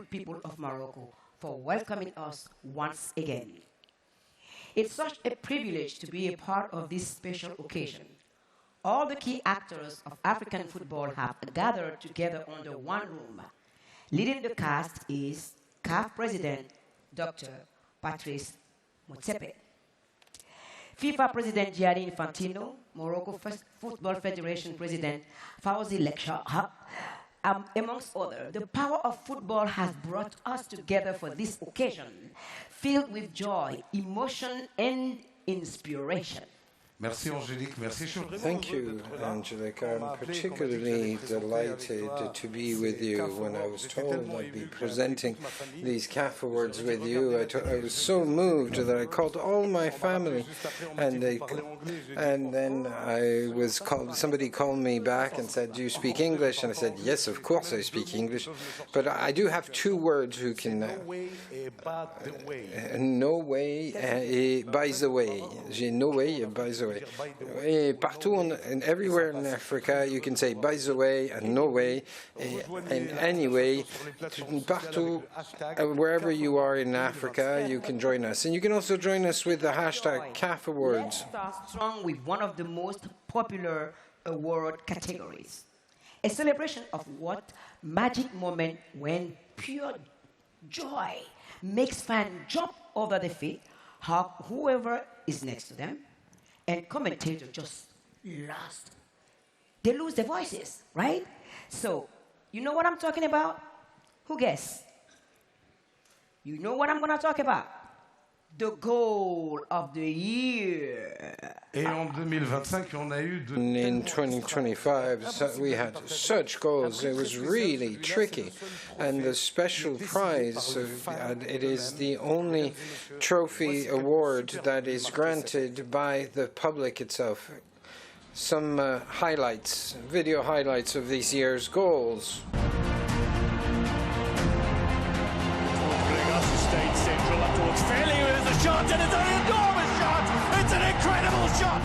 grateful people of Morocco for welcoming us once again. It's such a privilege to be a part of this special occasion. All the key actors of African football have gathered together under one room. Leading the cast is CAF President Dr. Patrice Motsepe, FIFA President Gianni Infantino, Morocco Football Federation President Fawzi Lekshah, amongst others. The power of football has brought us together for this occasion, filled with joy, emotion, and inspiration. Merci Angélique, merci. Thank you, Angelique. I'm particularly delighted to be with you. When I was told I'd be presenting these CAF awards with you, I was so moved that I called all my family, and then I was called. Somebody called me back and said, "Do you speak English?" And I said, "Yes, of course I speak English, but I do have two words who can. No way et by the way. J'ai no way and by the way." Partout and everywhere in Africa, you can say by the way and no way, and anyway, partout, wherever you are in Africa, you can join us. And you can also join us with the hashtag CAF Awards. Let's start strong with one of the most popular award categories. A celebration of what magic moment when pure joy makes fans jump over their feet, whoever is next to them, and commentators just lost. They lose their voices, right? So, you know what I'm talking about? Who guess? You know what I'm going to talk about? The goal of the year. Et en 2025, on a eu in 2025, we had such goals. It was really tricky. And the special prize, it is the only trophy award that is granted by the public itself. Some highlights, video highlights of this year's goals. Shot, and it's an enormous shot! It's an incredible shot!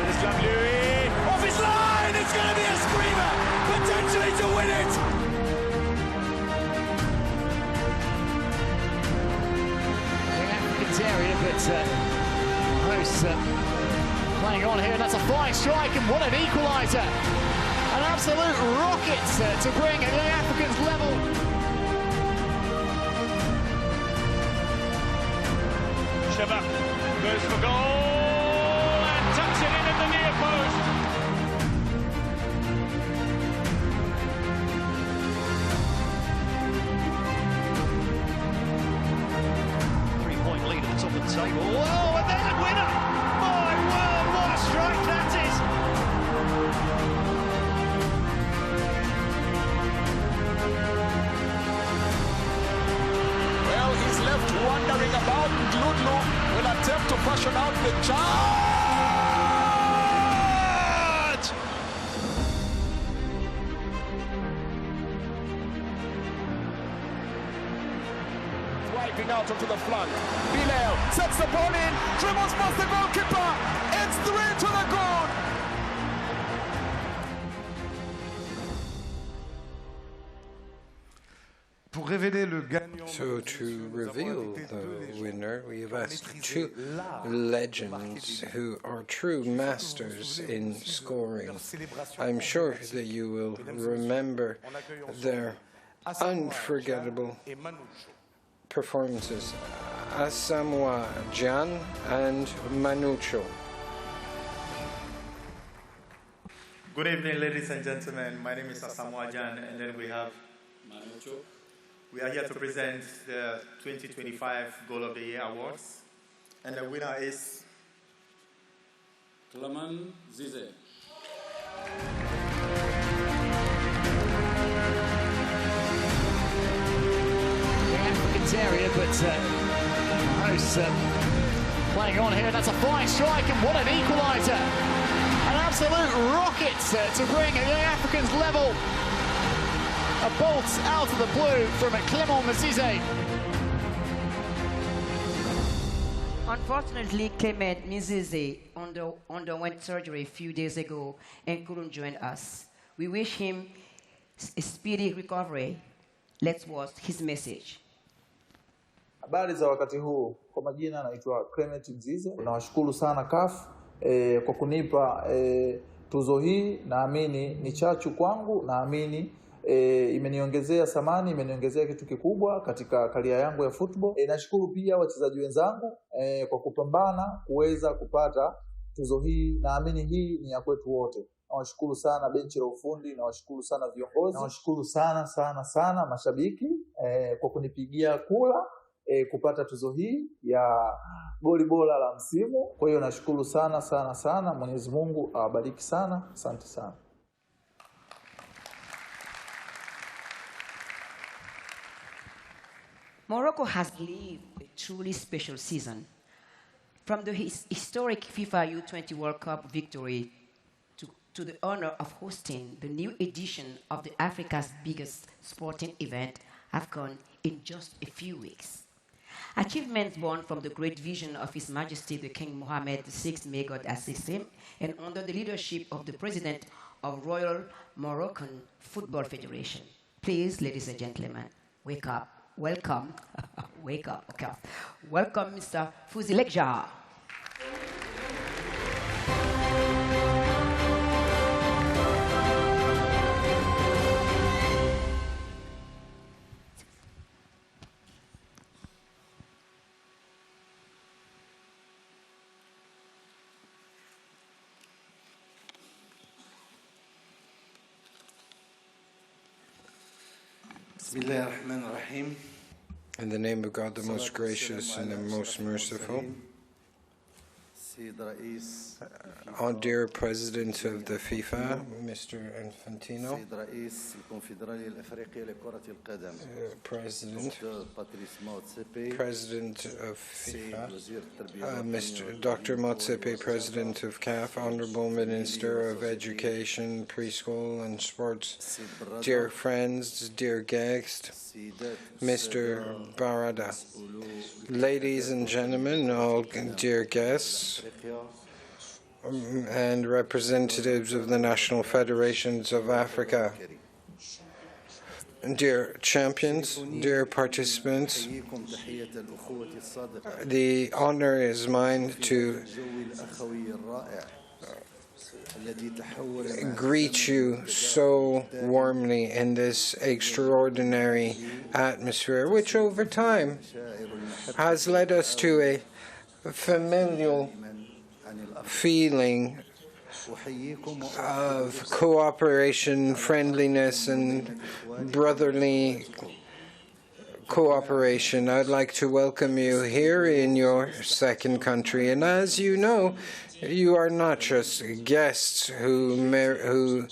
It's Louis off his line! It's going to be a screamer! Potentially to win it! The African's area, but Host playing on here, and that's a fine strike, and what an equaliser! An absolute rocket to bring the Africans level. Sheva goes for goal and tucks it in at the near post. Three-point lead at the top of the table. Whoa, and there's a winner! My word, what a strike that is! Wondering about Gludlu will attempt to fashion out the charge! Wiping out onto the flank. Bilal sets the ball in. Dribbles past the goalkeeper. It's 3 to the goal. So to reveal the winner, we have asked two legends who are true masters in scoring. I'm sure that you will remember their unforgettable performances. Asamoah Gyan and Manucho. Good evening, ladies and gentlemen. My name is Asamoah Gyan, and then we have Manucho. We are here to present the 2025 Goal of the Year Awards. And the winner is Clement Zize. The African's area, but Host playing on here. That's a fine strike, and what an equaliser. An absolute rocket to bring the Africans level. A bolt out of the blue from Clement Zize. Unfortunately, Clement Mizize underwent surgery a few days ago and couldn't join us. We wish him a speedy recovery. Let's watch his message. Habari za wakati huu. Kwa majina naitwa Clement Mzize. Nawashukuru sana CAF kwa kunipa tuzo hii. Naamini ni chachu kwangu, naamini imeniongezea thamani, imeniongezea kitu kikubwa katika karia yangu ya football. Nashukuru pia wachezaji wenzangu kwa kupambana kuweza kupata tuzo hii. Naamini hii ni ya kwetu wote. Nawashukuru sana benchi la ufundi, nawashukuru sana viongozi, nawashukuru sana mashabiki kwa kunipigia kula kupata tuzo hii ya goli bora la msimu. Kwa hiyo nashukuru sana. Mwenyezi Mungu awabariki sana. Asante sana. Morocco has lived a truly special season. From the historic FIFA U20 World Cup victory to the honor of hosting the new edition of Africa's biggest sporting event, AFCON, in just a few weeks. Achievements born from the great vision of His Majesty the King Mohammed VI, may God assist him, and under the leadership of the President of Royal Moroccan Football Federation. Please, ladies and gentlemen, wake up. Welcome. Wake up. Okay. Welcome, Mr. Fuzilekja. In the name of God, the most gracious and the most merciful. Dear President of the FIFA, Mr. Infantino, President of FIFA, Mr. Dr. Motsepe, President of CAF, Honorable Minister of Education, Preschool and Sports, dear friends, dear guests, Mr. Barada, ladies and gentlemen, all dear guests, and representatives of the national federations of Africa. Dear champions, dear participants, the honor is mine to greet you so warmly in this extraordinary atmosphere, which over time has led us to a familial feeling of cooperation, friendliness, and brotherly cooperation. I'd like to welcome you here in your second country. And as you know, you are not just guests who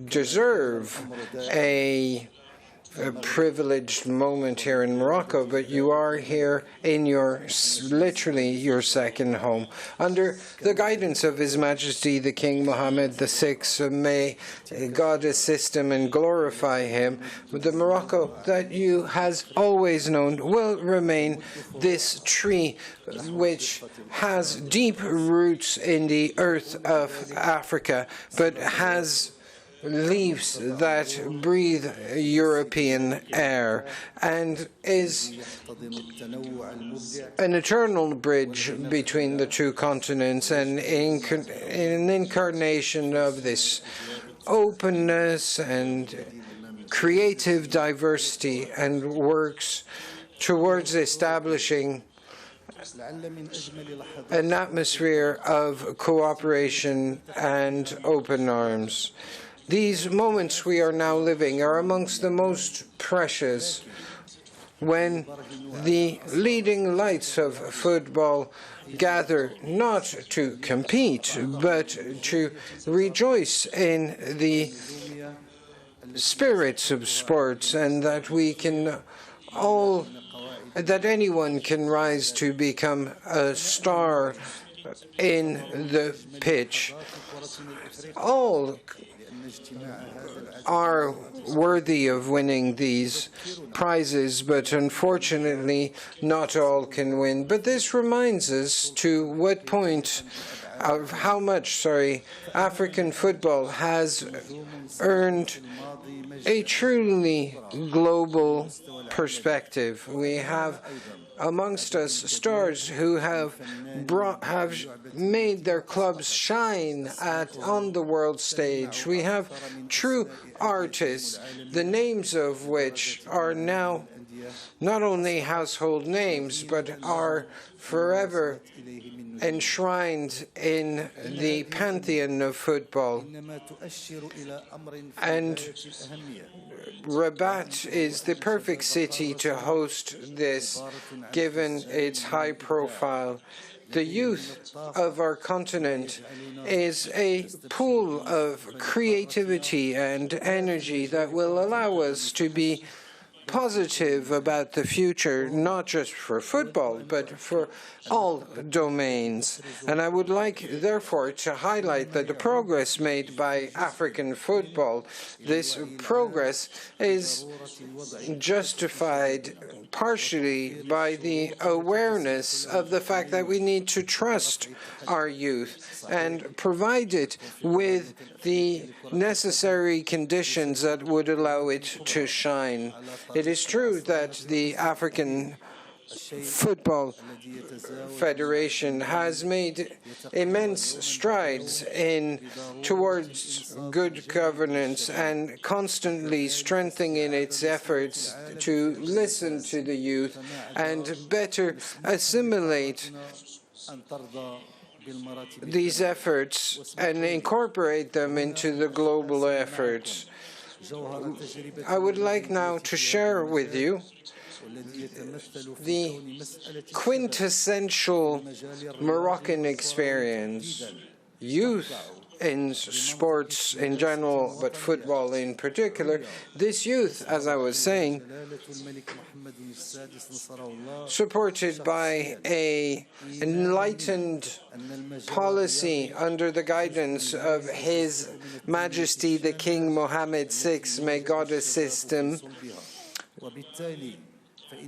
deserve a privileged moment here in Morocco, but you are here in literally your second home. Under the guidance of His Majesty the King Mohammed VI, may God assist him and glorify him. The Morocco that you has always known will remain this tree which has deep roots in the earth of Africa, but has leaves that breathe European air and is an eternal bridge between the two continents and an incarnation of this openness and creative diversity, and works towards establishing an atmosphere of cooperation and open arms. These moments we are now living are amongst the most precious, when the leading lights of football gather not to compete, but to rejoice in the spirits of sports, and that that anyone can rise to become a star in the pitch. All are worthy of winning these prizes, but unfortunately not all can win. But this reminds us to what point of how much, African football has earned a truly global perspective. We have amongst us stars who have made their clubs shine on the world stage. We have true artists, the names of which are now not only household names, but are forever enshrined in the pantheon of football. And Rabat is the perfect city to host this, given its high profile. The youth of our continent is a pool of creativity and energy that will allow us to be positive about the future, not just for football, but for all domains. And I would like, therefore, to highlight that the progress made by African football, this progress is justified partially by the awareness of the fact that we need to trust our youth and provide it with the necessary conditions that would allow it to shine. It is true that the African Football Federation has made immense strides towards good governance and constantly strengthening its efforts to listen to the youth and better assimilate these efforts and incorporate them into the global efforts. I would like now to share with you the quintessential Moroccan experience. Youth in sports in general, but football in particular. This youth, as I was saying, supported by an enlightened policy under the guidance of His Majesty the King Mohammed VI, may God assist him.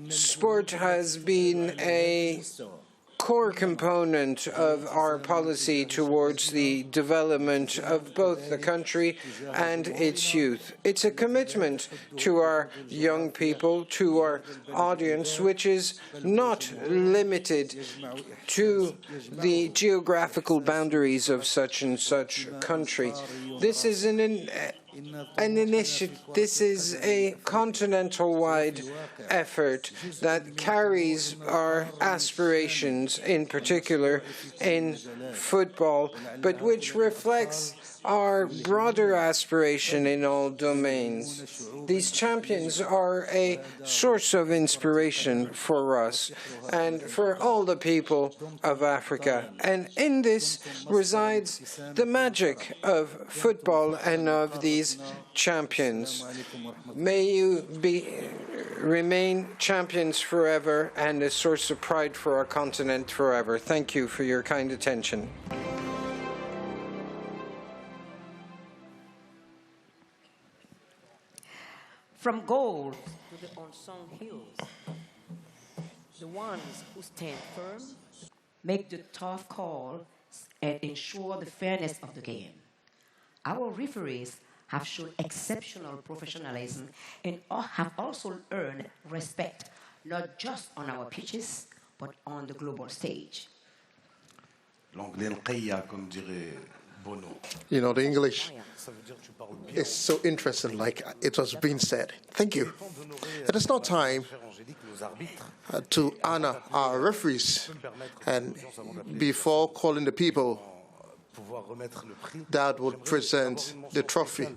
Sport has been a core component of our policy towards the development of both the country and its youth. It's a commitment to our young people, to our audience, which is not limited to the geographical boundaries of such and such country. This is an initiative. This is a continental-wide effort that carries our aspirations, in particular in football, but which reflects our broader aspiration in all domains. These champions are a source of inspiration for us and for all the people of Africa. And in this resides the magic of football and of these champions. May you remain champions forever and a source of pride for our continent forever. Thank you for your kind attention. From gold to the unsung heroes, the ones who stand firm, make the tough call, and ensure the fairness of the game. Our referees have shown exceptional professionalism and have also earned respect, not just on our pitches, but on the global stage. You know, the English is so interesting, like it was being said. Thank you. It is now time to honor our referees. And before calling the people that would present the trophy,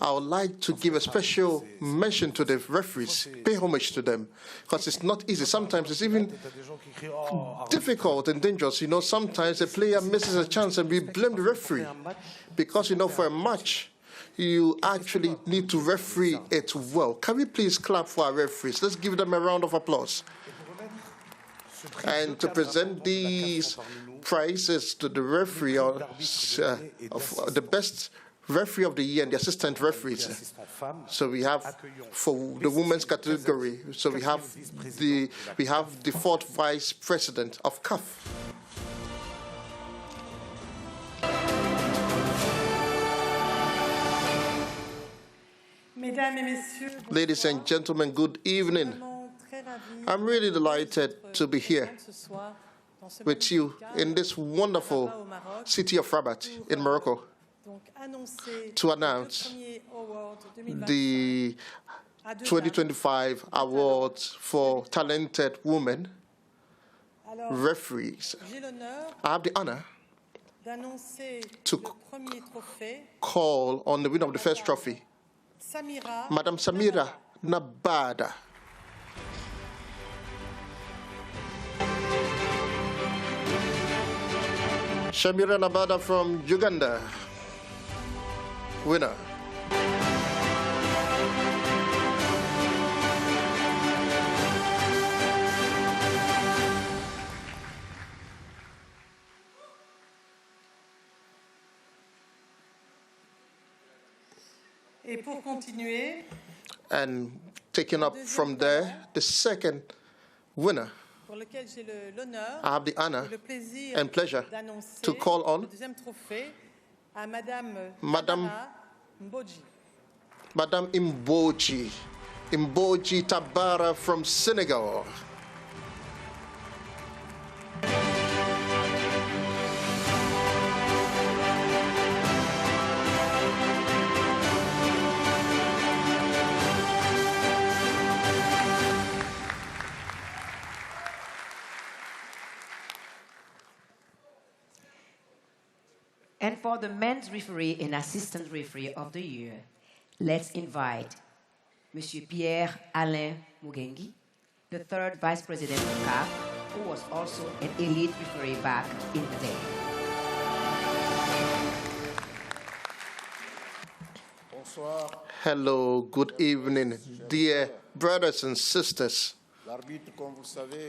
I would like to give a special mention to the referees, pay homage to them, because it's not easy. Sometimes it's even difficult and dangerous. You know, sometimes a player misses a chance and we blame the referee because, you know, for a match, you actually need to referee it well. Can we please clap for our referees? Let's give them a round of applause. And to present these prize is to the referee of the best referee of the year and the assistant referees. So we have for the women's category. So we have the fourth vice president of CAF. Ladies and gentlemen, good evening. I'm really delighted to be here with you in this wonderful city of Rabat in Morocco to announce the 2025 awards for talented women referees. I have the honor to call on the winner of the first trophy, Madame Samira Nabada. Samira Nabada from Uganda, winner. And taking up from there, the second winner, I have the honor and pleasure to call on Madame Imboji Tabara from Senegal. And for the men's referee and assistant referee of the year, let's invite Monsieur Pierre-Alain Mugengi, the third vice president of CAF, who was also an elite referee back in the day. Hello, good evening, dear brothers and sisters.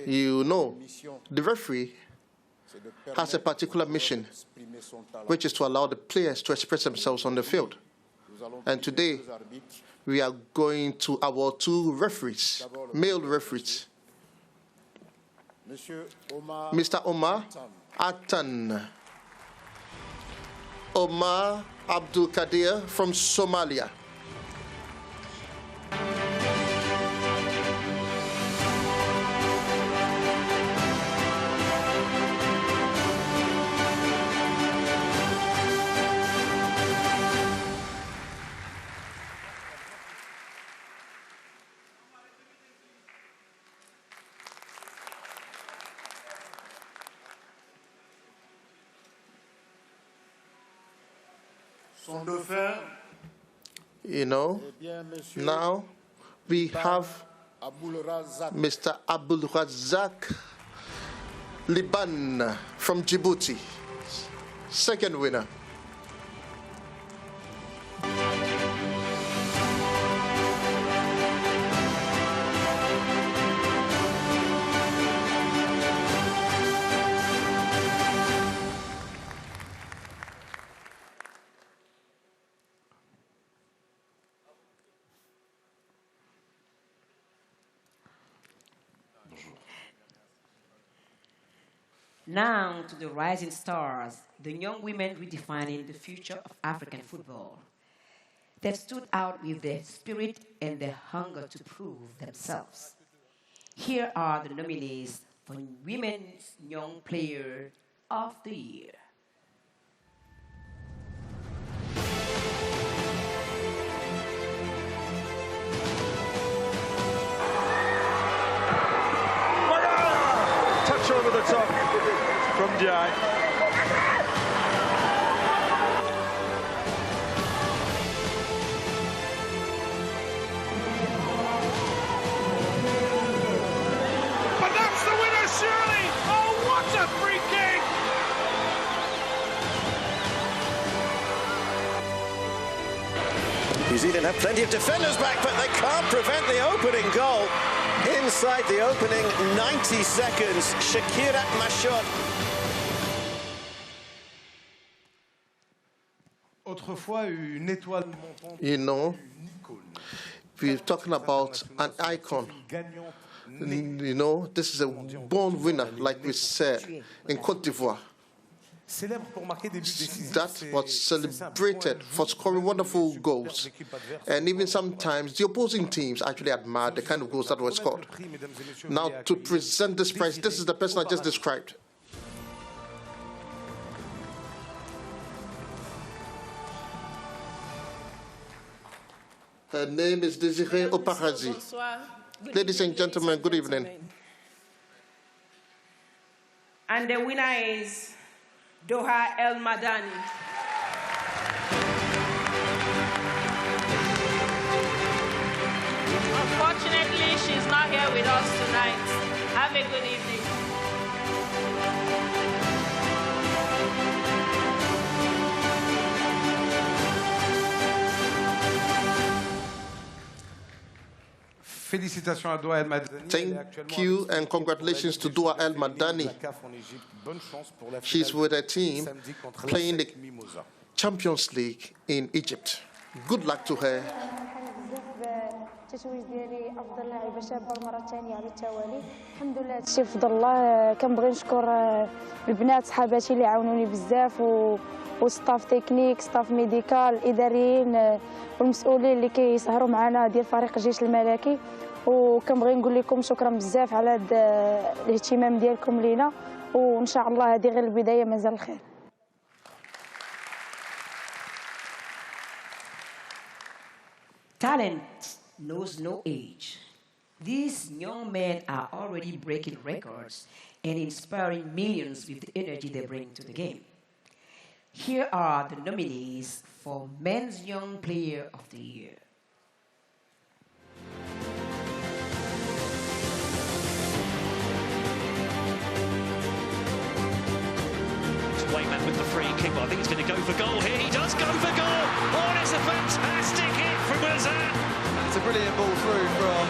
You know, the referee has a particular mission, which is to allow the players to express themselves on the field. And today, we are going to award two referees, male referees. Mr. Omar Atan, Omar Abdul Kadir from Somalia. You know, now we have Mr. Abul Razak Liban from Djibouti, second winner. Now to the rising stars, the young women redefining the future of African football. They've stood out with their spirit and their hunger to prove themselves. Here are the nominees for Women's Young Player of the Year. Touch over the top from Jai. But that's the winner, surely! Oh, what a free kick! New Zealand have plenty of defenders back, but they can't prevent the opening goal. Inside the opening 90 seconds, Shakira Mashot You know, we're talking about an icon. You know, this is a born winner, like we said, in Côte d'Ivoire. That was celebrated for scoring wonderful goals. And even sometimes the opposing teams actually admired the kind of goals that were scored. Now, to present this prize, this is the person I just described. Her name is Désirée Oparazi. Ladies and gentlemen, good evening. And the winner is Doha El Madani. Unfortunately, she's not here with us tonight. Have a good evening. Félicitations à Doha El Madani. Thank you and congratulations to Doha El Madani. She's with her team playing the Champions League in Egypt. Good luck to her. التتويج ديالي افضل لاعبه شابه المره الثانيه على التوالي الحمد لله هادشي بفضل الله كنبغي نشكر البنات صحاباتي اللي عاونوني بزاف وستاف تكنيك ستاف ميديكال الاداريين والمسؤولين اللي كيسهروا معنا ديال فريق الجيش الملكي وكنبغي نقول لكم شكرا بزاف على هذا الاهتمام ديالكم لينا وان شاء الله هذه غير البدايه مازال الخير. Talent knows no age. These young men are already breaking records and inspiring millions with the energy they bring to the game. Here are the nominees for Men's Young Player of the Year. Wayman with the free kick. Well, I think he's going to go for goal here. He does go for goal. Oh, it's a fantastic hit from Azan. It's a brilliant ball through from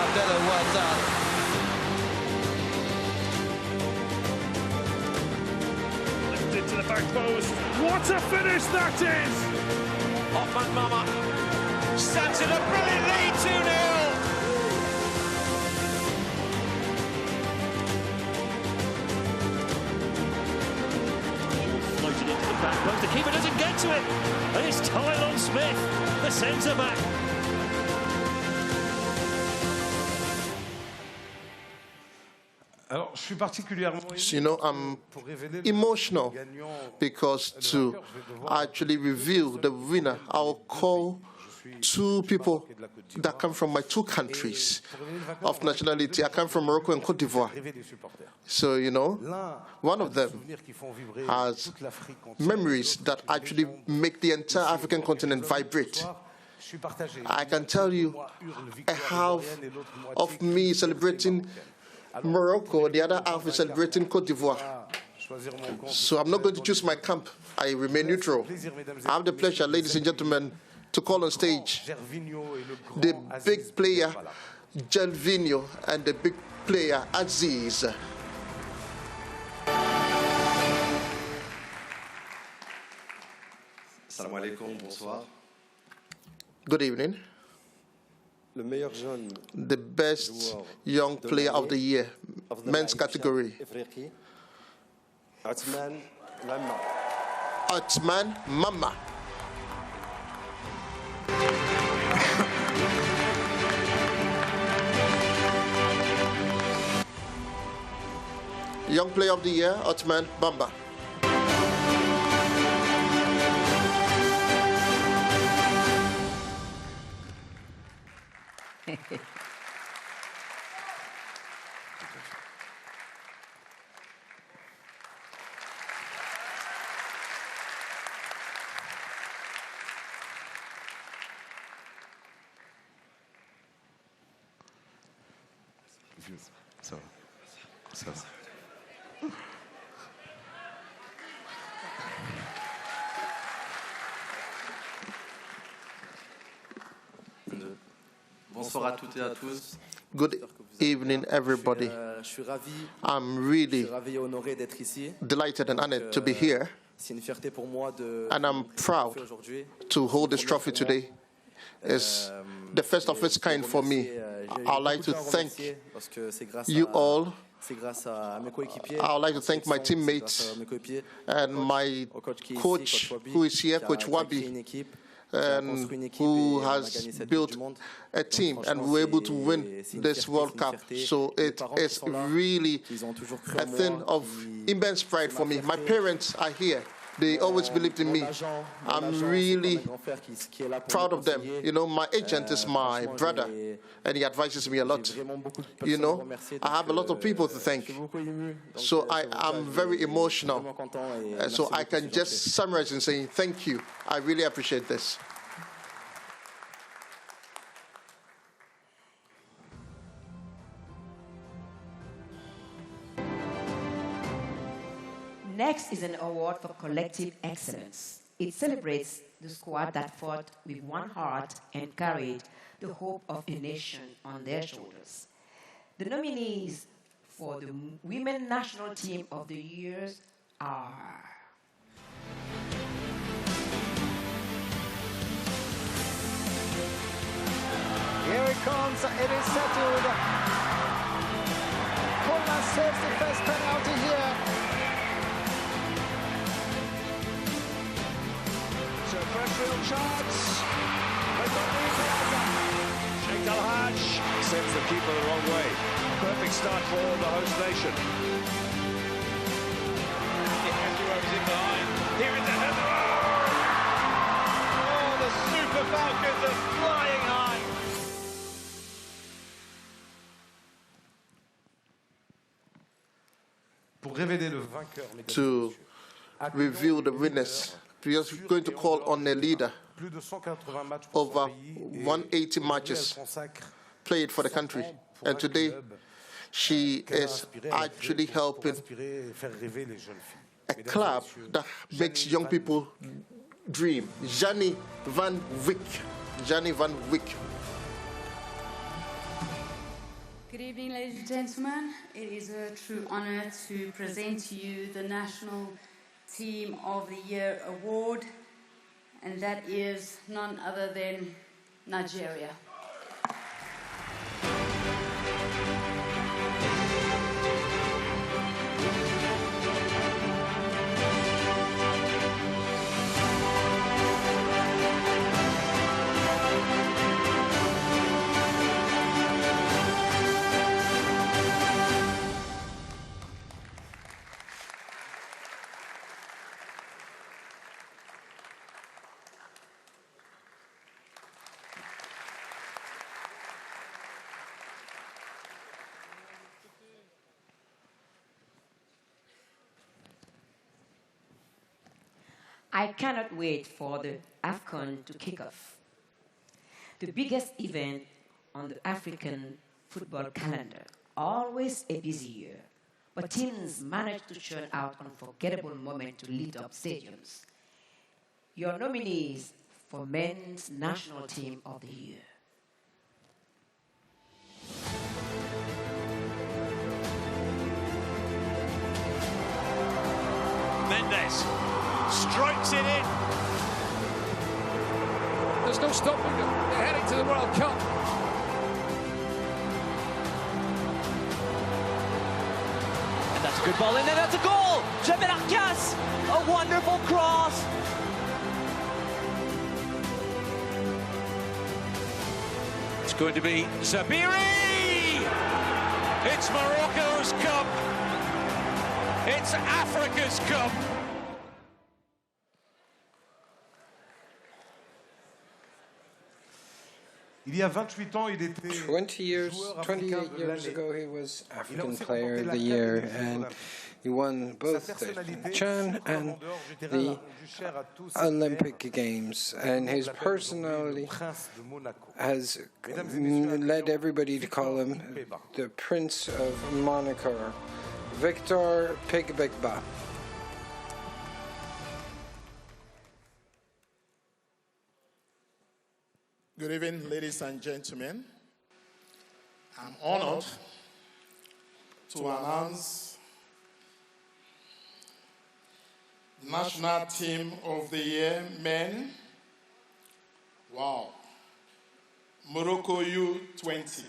Abdellah Wazan. Lifted to the back post. What a finish that is! Hotman Mama stands in a brilliant lead, 2-0. Floated into the back post. The keeper doesn't get to it. And it's Tylon Smith, the centre-back. You know, I'm emotional because to actually reveal the winner, I'll call two people that come from my two countries of nationality. I come from Morocco and Côte d'Ivoire. So, you know, one of them has memories that actually make the entire African continent vibrate. I can tell you a half of me celebrating Morocco, the other half is celebrating Côte d'Ivoire. So I'm not going to choose my camp. I remain neutral. I have the pleasure, ladies and gentlemen, to call on stage the big player, Gervinho, and the big player, Aziz. Assalamu alaikum, bonsoir. Good evening. The best young player of the year, men's category. Othman Mama. Othman Mama. Young player of the year, Othman Bamba. Bonsoir à toutes et à tous. Good evening, everybody. I'm really delighted and honored to be here. And I'm proud to hold this trophy today. It's the first of its kind for me. I'd like to thank you all. I'd like to thank my teammates and my coach who is here, Coach Wabi, and who has built a team, and we were able to win this World Cup. So it is really a thing of immense pride for me. My parents are here. They always believed in me. I'm really proud of them. You know, my agent is my brother, and he advises me a lot. You know, I have a lot of people to thank. So I am very emotional. So I can just summarize in saying thank you. I really appreciate this. Next is an award for collective excellence. It celebrates the squad that fought with one heart and carried the hope of a nation on their shoulders. The nominees for the Women National Team of the Year are... Here it comes, it is settled. Poland saves the first penalty here. So fresh real chance. They've got the equaliser. Sheikh Al-Haj sends the keeper the wrong way. Perfect start for the host nation. Is in behind. Here is the header. Oh, the Super Falcons are flying high. To reveal the winners, we are going to call on a leader. Over 180 matches played for the country, and today she is actually helping a club that makes young people dream. Janny van Wyk. Janny van Wyk. Good evening, ladies and gentlemen. It is a true honor to present to you the National Team of the Year award, and that is none other than Nigeria. I cannot wait for the AFCON to kick off. The biggest event on the African football calendar, always a busy year, but teams manage to churn out unforgettable moments to lit up stadiums. Your nominees for Men's National Team of the Year. Mendes strikes it in. There's no stopping them. They're heading to the World Cup. And that's a good ball in there. That's a goal. Jebel Arcas, a wonderful cross. It's going to be Zabiri. It's Morocco's cup. It's Africa's cup. Il y a 28 ans, il était 28 years ago, he was African Player of the Year, and he won both the Chan and the Olympic Games. And his personality has led everybody to call him the Prince of Monaco, Victor Pigbekba. Good evening, ladies and gentlemen. I'm honored to announce National Team of the Year, men. Wow. Morocco U20.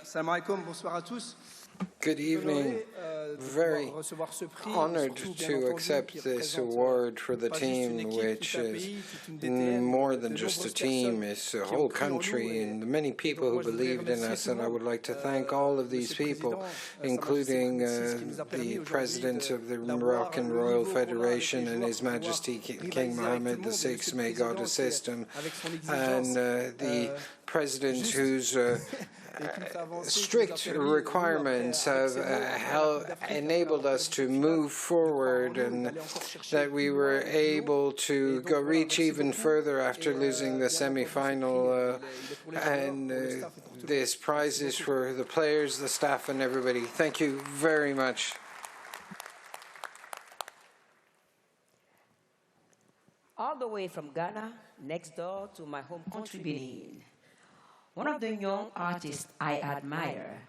Salam alaikum, bonsoir à tous. Good evening. Very honored to accept this award for the team, which is more than just a team, it's a whole country and the many people who believed in us. And I would like to thank all of these people, including the President of the Moroccan Royal Federation and His Majesty King Mohammed VI, may God assist him, and the President whose strict requirements have enabled us to move forward, and that we were able to reach even further after losing the semi-final. This prize is for the players, the staff, and everybody. Thank you very much. All the way from Ghana, next door to my home country, Benin. One of the young artists I admire,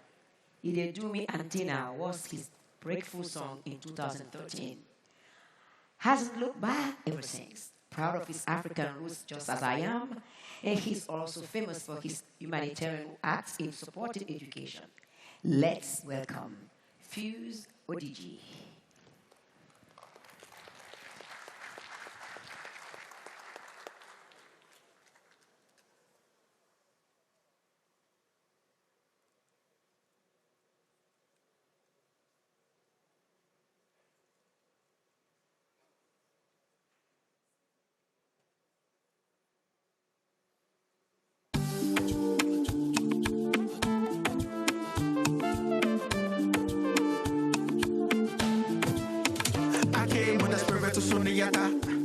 Idedumi Antina, was his breakthrough song in 2013. Hasn't looked back ever since. Proud of his African roots just as I am, and he's also famous for his humanitarian acts in supporting education. Let's welcome Fuse Odiji.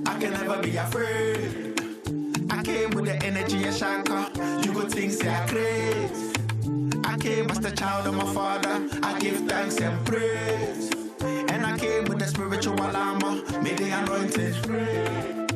I can never be afraid. I came with the energy of Shanka. You go things say I craze. I came as the child of my father. I give thanks and praise. And I came with the spiritual armor. May the anointed spray.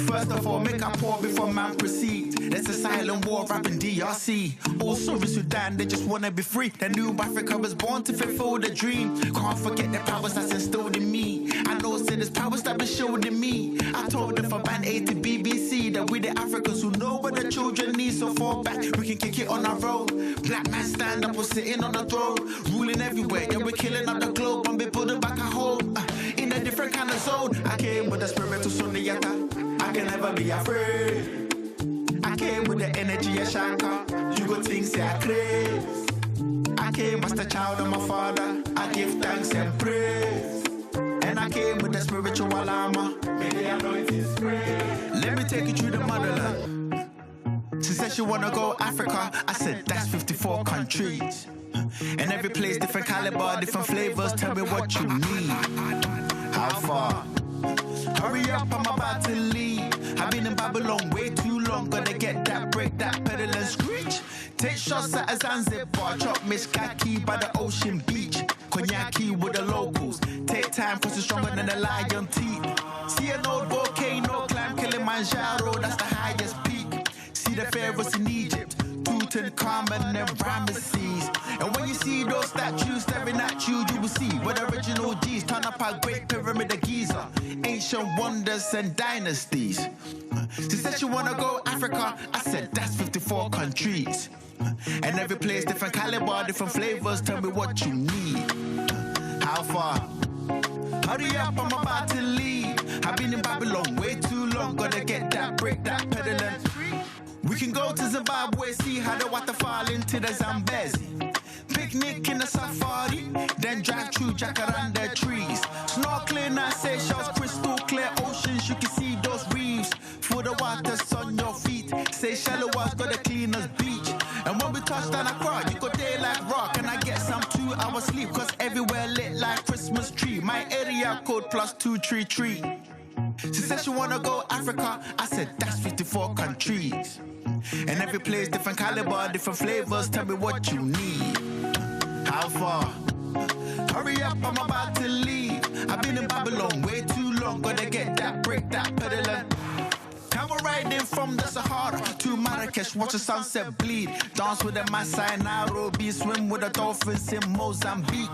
First of all, make a pour before man proceed. There's a silent war rapping DRC. Also in Sudan, they just wanna be free. The new Africa was born to fulfill the dream. Can't forget the powers that's instilled in me. I know sin there's powers that been showed in me. I told them from Band A to BBC that we the Africans who know what the children need. So fall back, we can kick it on our own. Black man stand up, we're sitting on the throne. Ruling everywhere, yeah, we're killing up the globe. And we building back a home in a different kind of zone. I came with the spiritual Suniyata. I can never be afraid. I came with the energy of Shanka. You go things say I craze. I came as the child of my father. I give thanks and praise. And I came with the spiritual armor. May the anointing spray. Let me take you through the motherland. She said she wanna go Africa. I said that's 54 countries. And every place different caliber, different flavors. Tell me what you need. How far? Hurry up, I'm about to leave. I've been in Babylon way too long. Gotta get that break, that pedal and screech. Take shots at a Zanzibar. Chop mishkaki by the ocean beach. Konyaki with the locals. Take time, cause it's stronger than the lion teeth. See an old volcano, climb Kilimanjaro. That's the highest peak. See the pharaohs in Egypt. Tutankhamun and Ramesses. And when you see those statues staring at you, you will see what the original G's turn up our Great Pyramid of Giza. Ancient wonders and dynasties. She said she wanna go Africa. I said that's 54 countries. And every place different caliber, different flavors. Tell me what you need. How far? Hurry up, I'm about to leave. I've been in Babylon way too long. Gotta get that break, that pedal and screech. We can go to Zimbabwe, see how the water fall into the Zambezi. Pick Picnic in the safari, then drive through jacaranda trees. Snorkeling at Seychelles, crystal clear oceans, you can see those reefs. Feel the water's on your feet. Say shallow water's got the cleanest beach. And when we touch down Accra, you go there like rock. And I get some 2 hours sleep, cause everywhere lit like Christmas tree. My area code +233. She said she wanna go Africa. I said that's 54 countries. And every place different caliber, different flavors. Tell me what you need. How far? Hurry up, I'm about to leave. I've been in Babylon way too long. Gotta get that break, that peddling. Now we're riding from the Sahara to Marrakesh, watch the sunset bleed. Dance with the Maasai in Nairobi, swim with the dolphins in Mozambique.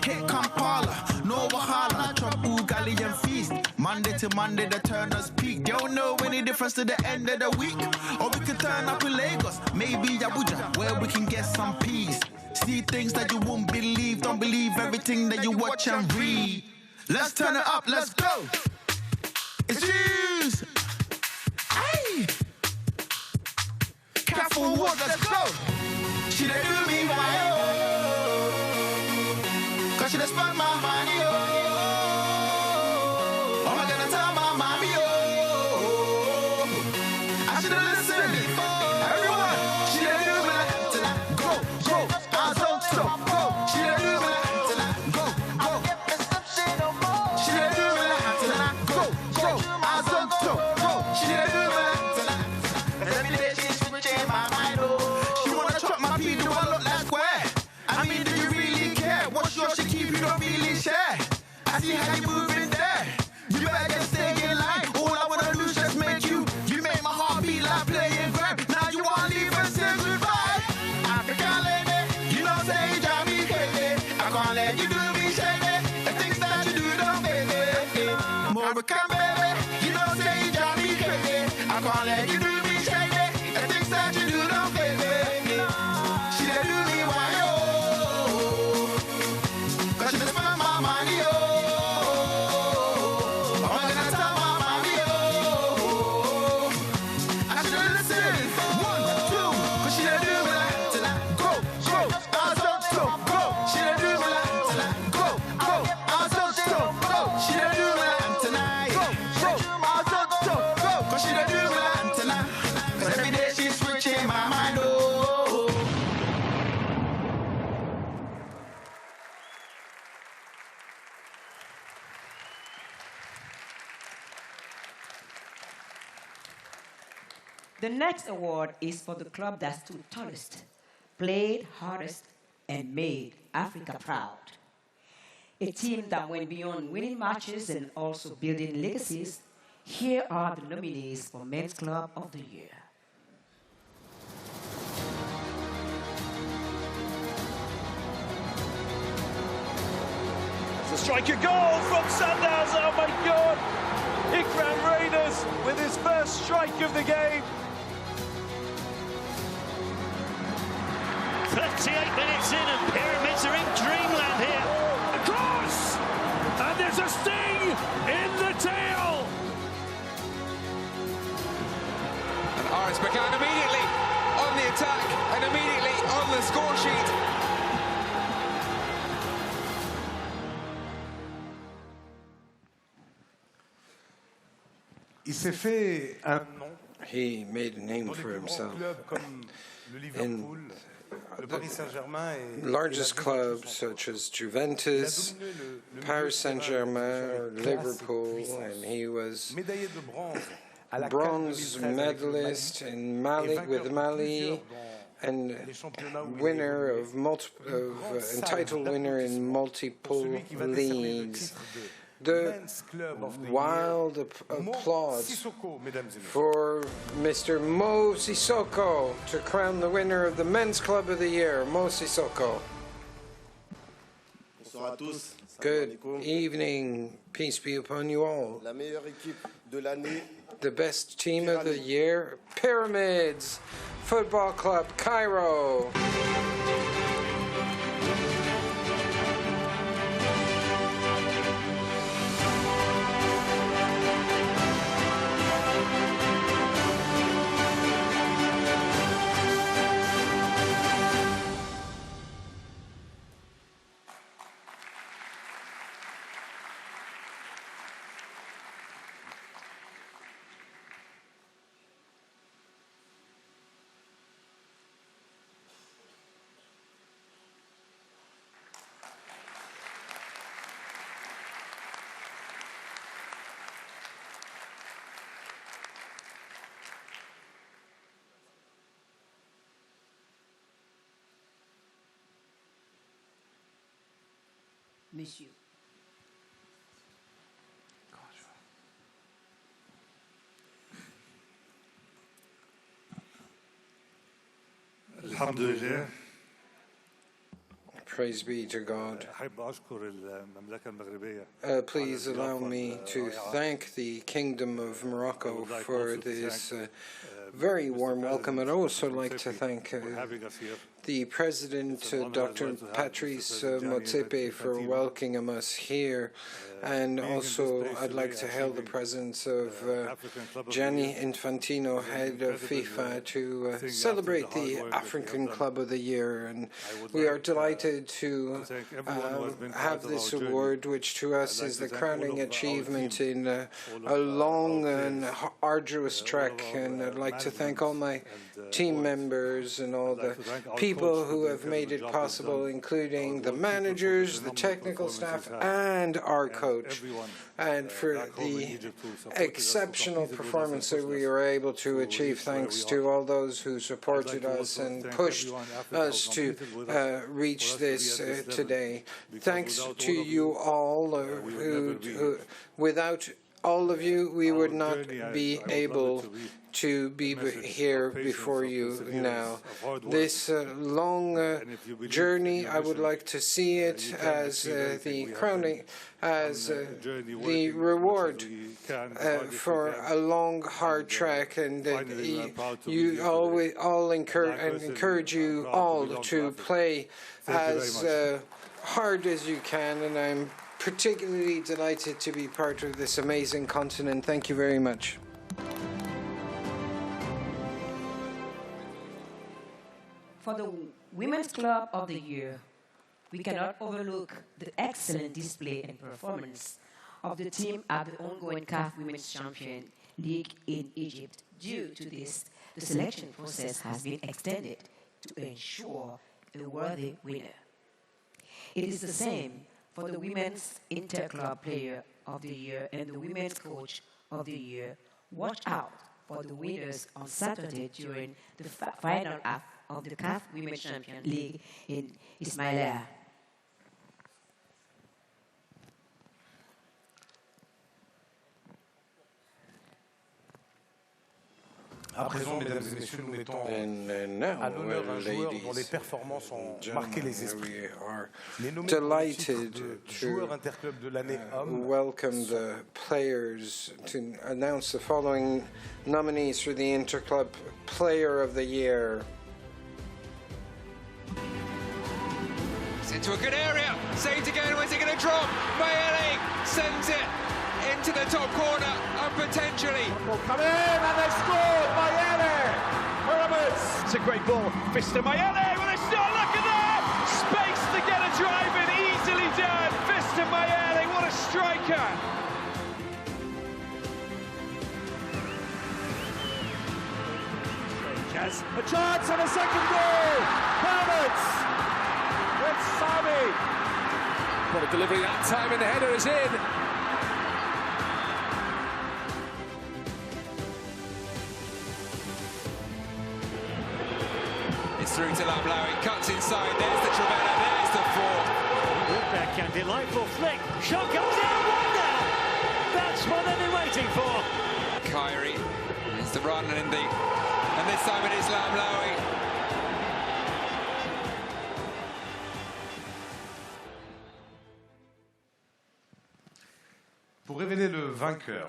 Hit Kampala, no Wahala, chop ugali and feast. Monday to Monday, the turners peak. They don't know any difference to the end of the week. Or we can turn up in Lagos, maybe Abuja, where we can get some peace. See things that you won't believe, don't believe everything that you watch and read. Let's turn it up, let's go. It's yours. Hey! Careful, what? Let's go. She done do me why, oh. Cause she done spent my money, oh. Oh my God, I tell my mommy, oh. I should have listened. Everyone, she done do me like tonight. Go, go, I'm so go. She done do me like tonight. Go, go. She done do me like tonight. Go, go, I'm so go. She done do me like tonight. And every day she's switching my mind, oh. She wanna chop my pee, do I look like square? I mean, do you really care? What's yours she keep, you don't really share. I see how you moving there. You better just stay in line. All I wanna do is just make you. You make my heart beat like playing grab. Now you wanna leave and say goodbye. African lady, you know say you drive me crazy. I can't let you do me shady. The things that you do don't baby. Moroccan baby, you know say you drive me crazy. I can't let you do me shady. The things that you do don't baby. She done do me why, oh. Cause she done spend my money, oh. Oh my God, I tell my mommy, oh. I should have listened. 1, 2, cause she done do me like tonight. Go, go, I'm so go. She done do me like tonight. Go, go, I'm so go. She done do me like tonight. Go, go, I'm so go. Cause she done do me like tonight. Cause every day she's switching my mind, oh. The next award is for the club that stood tallest, played hardest, and made Africa proud. A team that went beyond winning matches and also building legacies. Here are the nominees for Men's Club of the Year. To strike a goal from Sundowns, oh my God! Ikram Raiders with his first strike of the game. 38 minutes in and Pyramids are in dreamland here. Across! And there's a sting in the tail! And Aris McCann immediately on the attack and immediately on the score sheet. Il s'est fait un nom. He made a name for himself in largest clubs such as Juventus, Paris Saint-Germain, or Liverpool, and he was bronze medalist in Mali with Mali, and winner of and title winner in multiple leagues. The wild applause for Mr. Mo Sissoko to crown the winner of the Men's Club of the Year, Mo Sissoko. Good evening, peace be upon you all. The best team of the year, Pyramids Football Club, Cairo. monsieur. Alhamdulillah. Praise be to God. Please allow me to thank the Kingdom of Morocco for this very warm welcome. I'd also like to thank the President, Dr. Patrice Motsepe, for welcoming us here. And also, I'd like to hail the presence of Gianni Infantino, head of FIFA, to celebrate the African Club of the Year. And we are delighted to have this award, which to us is the crowning achievement in a long and arduous trek. And I'd like to thank all my team members and all the people who have made it possible, including the managers, the technical staff, and our coach. And for the exceptional performance that we were able to achieve, thanks to all those who supported us and pushed us to reach this today. Thanks to you all, without all of you, we would not be able to be here before you now. This long journey, I would like to see it as the crowning, as the reward for a long, hard trek, and you all encourage you all to play as hard as you can, and I'm particularly delighted to be part of this amazing continent. Thank you very much. For the Women's Club of the Year, we cannot overlook the excellent display and performance of the team at the ongoing CAF Women's Champion League in Egypt. Due to this, the selection process has been extended to ensure a worthy winner. It is the same for the Women's Interclub Player of the Year and the Women's Coach of the Year. Watch out for the winners on Saturday during the final half of the CAF Women's Champion League in Ismailia. À présent, mesdames et messieurs, nous mettons à l'honneur un joueur dont les performances ont marqué les esprits. Les nommés Delighted joueur Interclub de l'année homme. Welcome the players to announce the following nominees for the Interclub Player of the Year. It's into a good area. Saved again. Where's it going to drop? Mayele sends it into the top corner and potentially. Will come in and they scored. Mayele. Pyramids. It's a great ball. Fister Mayele with a shot. Look at that. Space to get a drive in. Easily done. Fister Mayele. What a striker. Has a chance and a second goal. Pyramids. It's Sami. What a delivery that time, and the header is in. It's through to Lamlawi, cuts inside, there's the Trevena, there's the fourth. Good backhand, delightful flick. Shot comes in, wonder! That's what they've been waiting for. Kyrie is the run, and this time it is Lamlawi. Pour révéler le vainqueur,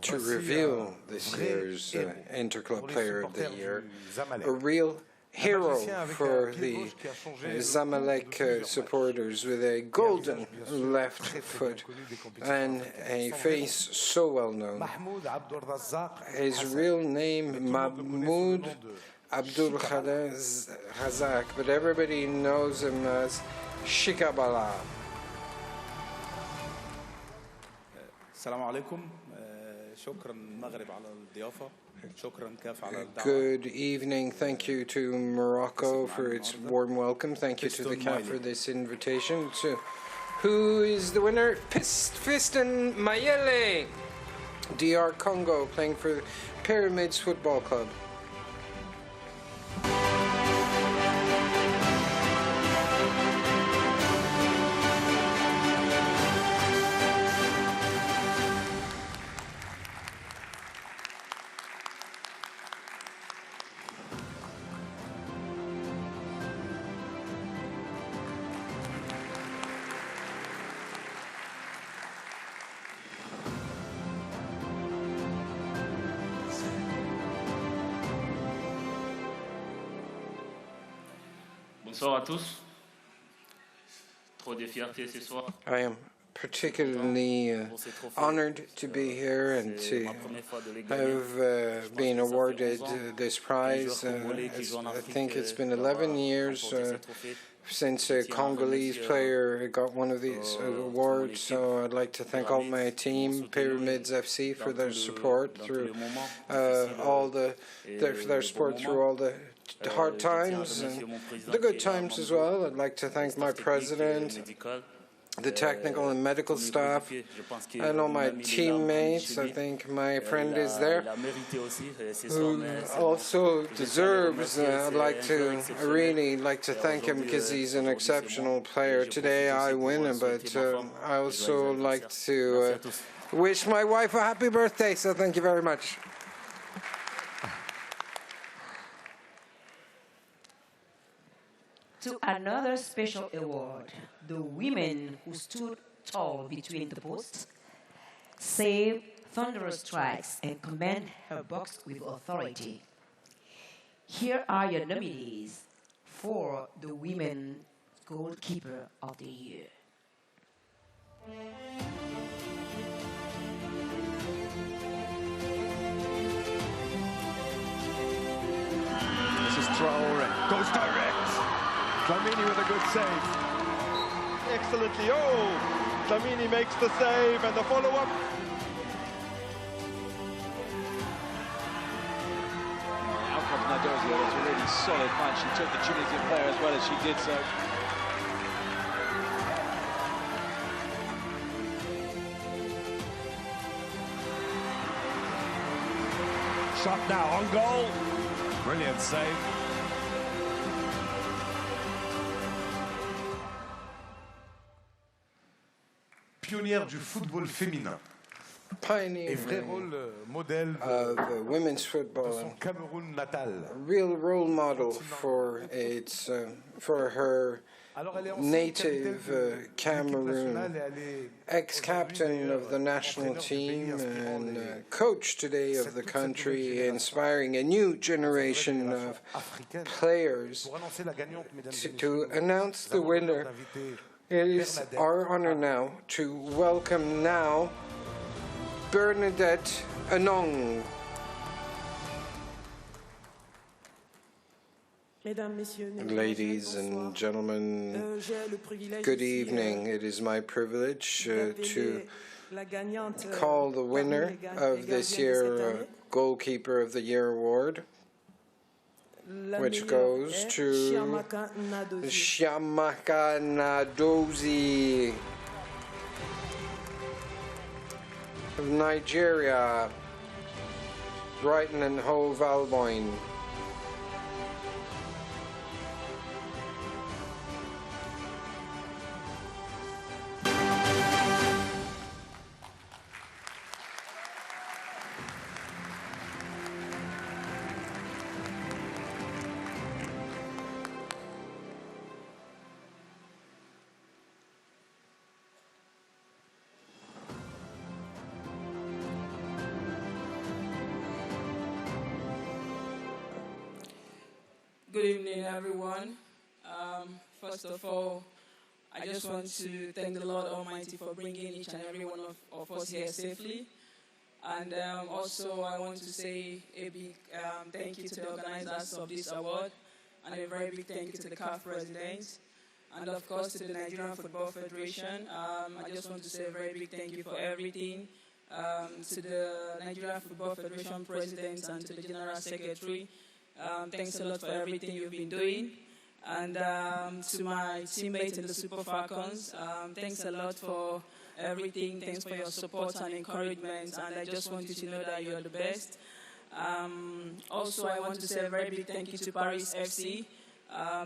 to reveal this year's Interclub Player of the Year, a real hero for the Zamalek supporters with a golden left foot and a face so well known. His real name, Mahmoud Abdul Razak, but everybody knows him as Shikabala. السلام عليكم شكرا المغرب على الضيافة شكرا كاف على الدعوة. Good evening. Thank you to Morocco for its warm welcome. Thank you to the CAF for this invitation. So, who is the winner? Fiston Mayele, DR Congo, playing for Pyramids Football Club. Bonsoir à tous. Trop de fierté ce soir. I am particularly honored to be here and to have been awarded this prize. I think it's been 11 years since a Congolese player got one of these awards, so I'd like to thank all my team, Pyramids FC, for their support through all their support through all the hard times and the good times as well. I'd like to thank my president, the technical and medical staff, and all my teammates. I think my friend is there, who also deserves. I'd really like to thank him because he's an exceptional player. Today I win, but I also like to wish my wife a happy birthday, so thank you very much. To another special award, the women who stood tall between the posts, saved thunderous strikes, and command her box with authority. Here are your nominees for the Women Goalkeeper of the Year. This is Traore, goes direct. Dlamini with a good save. Excellently. Oh, Dlamini makes the save and the follow-up. Outcome Nadozio, that's a really solid punch. She took the Tunisian player as well as she did so. Shot now on goal. Brilliant save. Pionnière du football féminin. Pioneer modèle of women's football, Cameroun natal. A real role model for her native Cameroon, ex-captain of the national team and coach today of the country, inspiring a new generation of players. To announce the winner, it is our honor now to welcome Bernadette Anong. Ladies and gentlemen, good evening. It is my privilege to call the winner of this year Goalkeeper of the Year award, which goes to Chiamaka Nnadozie of Nigeria, Brighton and Hove Albion. Good evening, everyone. First of all, I just want to thank the Lord Almighty for bringing each and every one of us here safely. And also, I want to say a big thank you to the organizers of this award, and a very big thank you to the CAF president, and of course to the Nigerian Football Federation. I just want to say a very big thank you for everything. To the Nigerian Football Federation president and to the General Secretary. Thanks a lot for everything you've been doing. And to my teammates in the Super Falcons, thanks a lot for everything. Thanks for your support and encouragement. And I just want you to know that you're the best. Also, I want to say a very big thank you to Paris FC.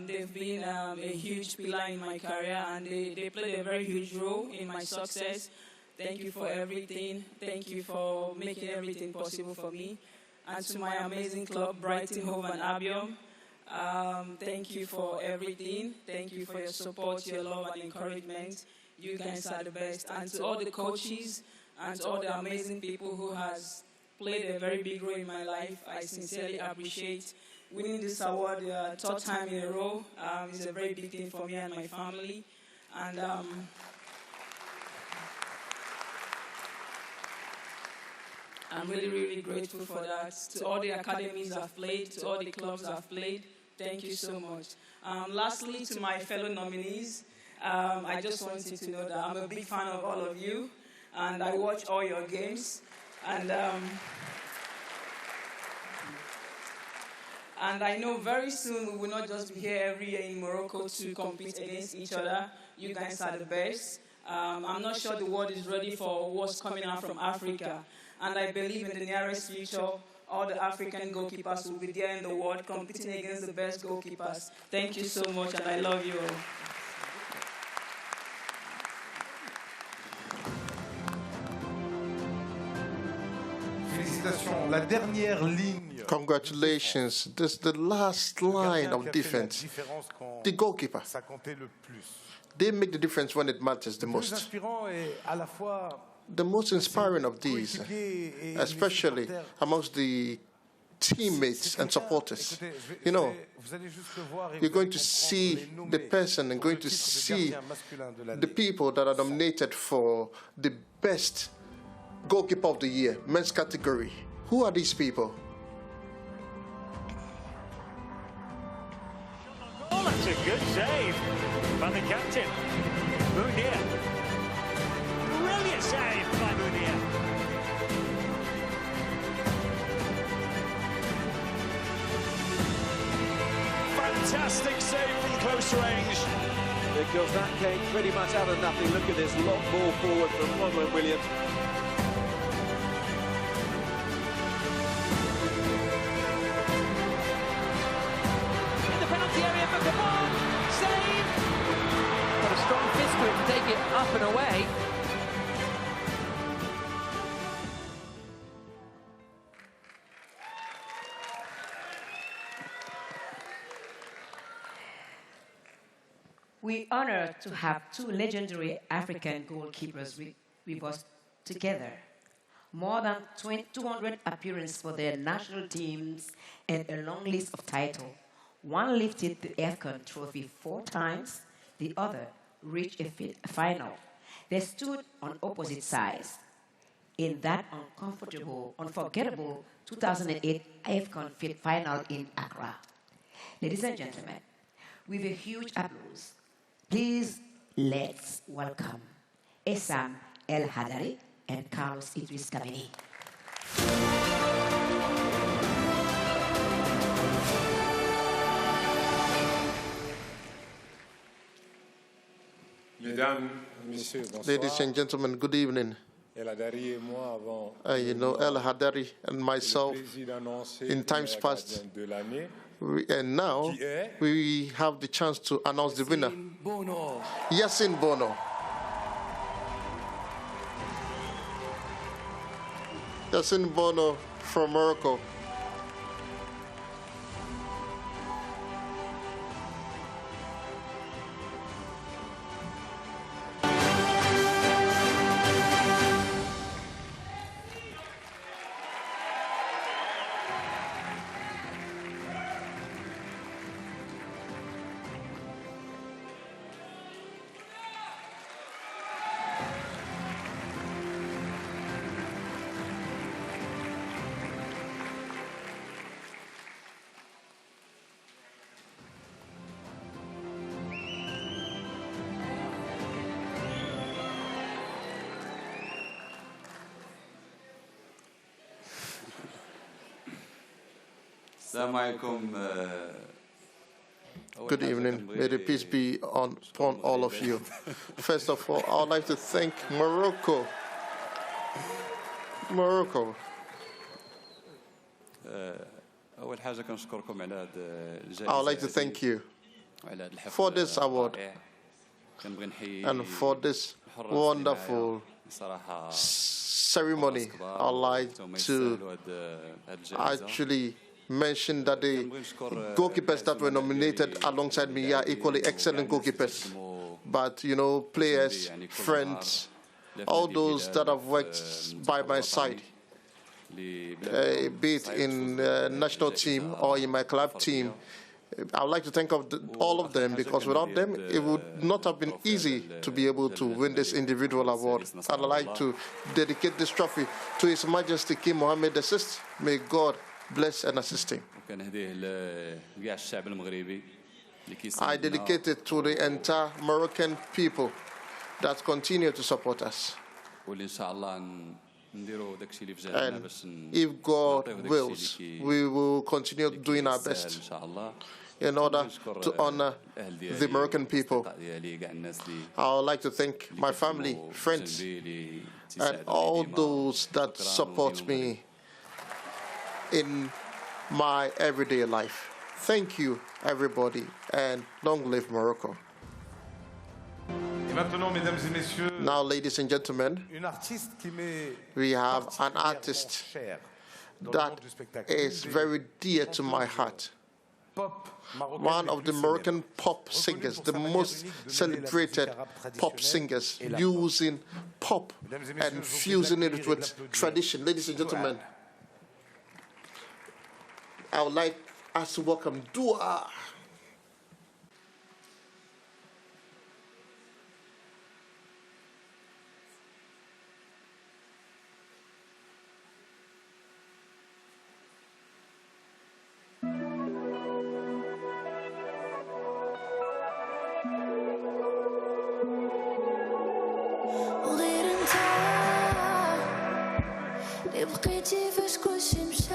They've been a huge pillar in my career, and they played a very huge role in my success. Thank you for everything. Thank you for making everything possible for me. And to my amazing club, Brighton, Hove and Albion, thank you for everything. Thank you for your support, your love and encouragement. You guys are the best. And to all the coaches and to all the amazing people who has played a very big role in my life, I sincerely appreciate winning this award third time in a row is a very big thing for me and my family. And I'm really, really grateful for that. To all the academies I've played, to all the clubs I've played, thank you so much. Lastly, to my fellow nominees, I just want you to know that I'm a big fan of all of you, and I watch all your games. And I know very soon we will not just be here every year in Morocco to compete against each other. You guys are the best. I'm not sure the world is ready for what's coming out from Africa. And I believe in the nearest future, all the African goalkeepers will be there in the world competing against the best goalkeepers. Thank you so much, and I love you all. Félicitations. La dernière ligne. Congratulations. This is the last line of defense. The goalkeeper. Ça comptait le plus. They make the difference when it matters the most. The most inspiring of these, especially amongst the teammates and supporters. You know, you're going to see the person and going to see the people that are nominated for the best goalkeeper of the year, men's category. Who are these people? Oh, that's a good save by the captain, Munir. Brilliant save by Munir. Fantastic save from close range. Because that came pretty much out of nothing. Look at this long ball forward from Ronald Williams. In the penalty area for Gabon. Save. Got a strong fist grip to take it up and away. We're honored to have two legendary African goalkeepers with us together. More than 200 appearances for their national teams and a long list of titles. One lifted the AFCON trophy 4 times, the other reached a final. They stood on opposite sides in that unforgettable 2008 AFCON final in Accra. Ladies and gentlemen, with a huge applause, please let's welcome Essam El Hadari and Carlos Idris Kameni. Ladies and gentlemen, good evening. You know, El Hadari and myself, in times past, and now we have the chance to announce the winner. Yassine Bono. Yassine Bono from Morocco. Good evening. May the peace be upon all of you. First of all, I would like to thank Morocco. Morocco. I would like to thank you for this award and for this wonderful ceremony. I'd like to actually mention that the goalkeepers that were nominated alongside me are equally excellent goalkeepers. But, you know, players, friends, all those that have worked by my side, be it in national team or in my club team. I would like to thank all of them, because without them, it would not have been easy to be able to win this individual award. I'd like to dedicate this trophy to His Majesty King Mohammed VI. May God bless and assist him. I dedicate it to the entire Moroccan people that continue to support us. And if God wills, we will continue doing our best in order to honor the Moroccan people. I would like to thank my family, friends, and all those that support me in my everyday life. Thank you, everybody, and long live Morocco. Now, ladies and gentlemen, we have an artist that is very dear to my heart. One of the Moroccan pop singers, the most celebrated pop singers, using pop and fusing it with tradition. Ladies and gentlemen, I would like us to welcome Dua. بقيتي فاش كلشي مشى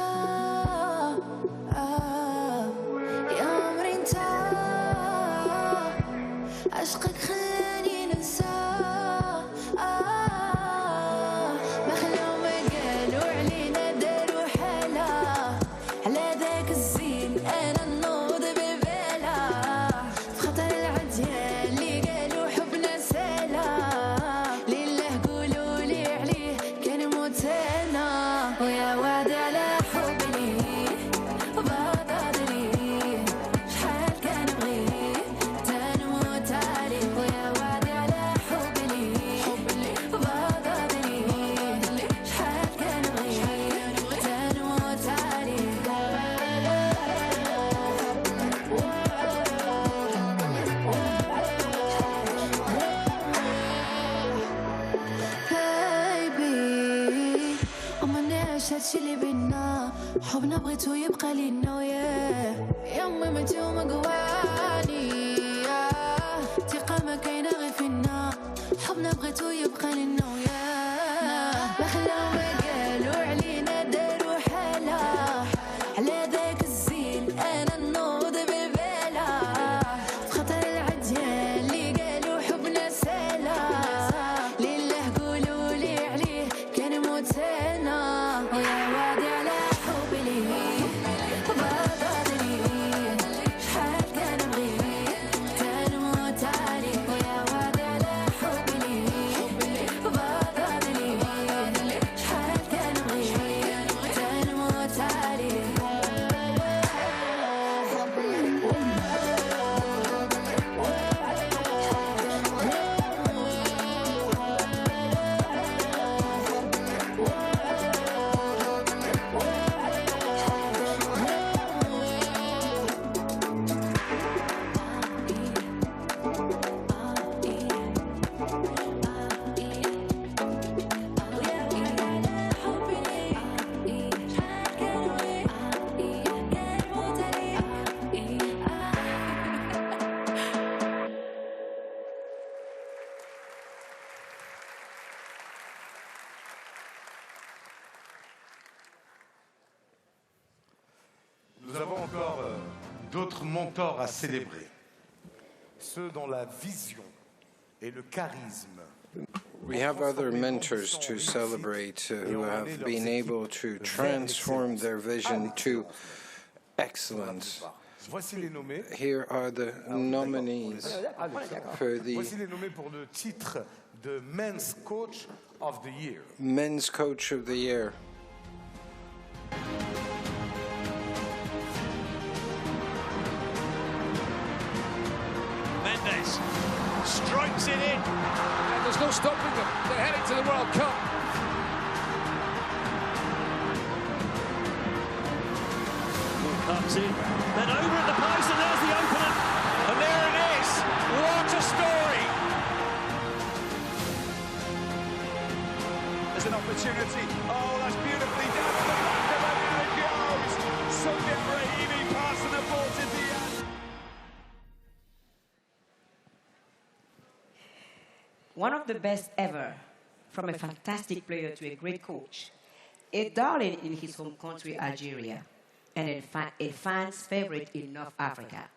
يا عمري انت عشقك خلاني ننسى ما خلاو ما قالوا علينا داروا حالة على ذاك الزين انا نوض ببالة في خطر العديان اللي قالوا حبنا سالة لله قولوا لي عليه كان موتانا ويا وادي على حبي وبضادري شحال كان بغي تنموت عليه ويا وادي على حبي وبضادري شحال كان بغي تنموت عليه baby ومناش هادشي اللي بينا حبنا بغيتو يبقى لينا وياه يا امي متي ومقواني ثقة ما كاينة غير فينا حبنا بغيتو يبقى لينا وياه ما خلاو ما قالوا علينا داروا حالة على ذاك الزين انا نوض ببالة في خطر العديان اللي قالوا حبنا سالة لله قولوا لي عليه كان موتانا ويا وادي على حبي ليه وبضادري شحال كان بغي تنموت عليه ويا وادي على حبي ليه وبضادري شحال كان بغي تنموت عليه Nous avons encore d'autres mentors à célébrer. Ceux dont la vision et le charisme. We have other mentors to celebrate who have been able to transform their vision to excellence. Voici les nommés. Here are the nominees for the Voici les nommés pour le titre de Men's Coach of the Year. Men's Coach of the Year. Mendes strikes it in, and there's no stopping them. They're heading to the World Cup. in. Then over at the post, and there's the opener. And there it is. What a story. There's an opportunity. Oh, that's beautifully done. The back of it, there it goes. Sunday Brahimi passing the ball to Diaz. One of the best ever, from a fantastic player to a great coach, a darling in his home country, Algeria, and a fan's favorite in North Africa.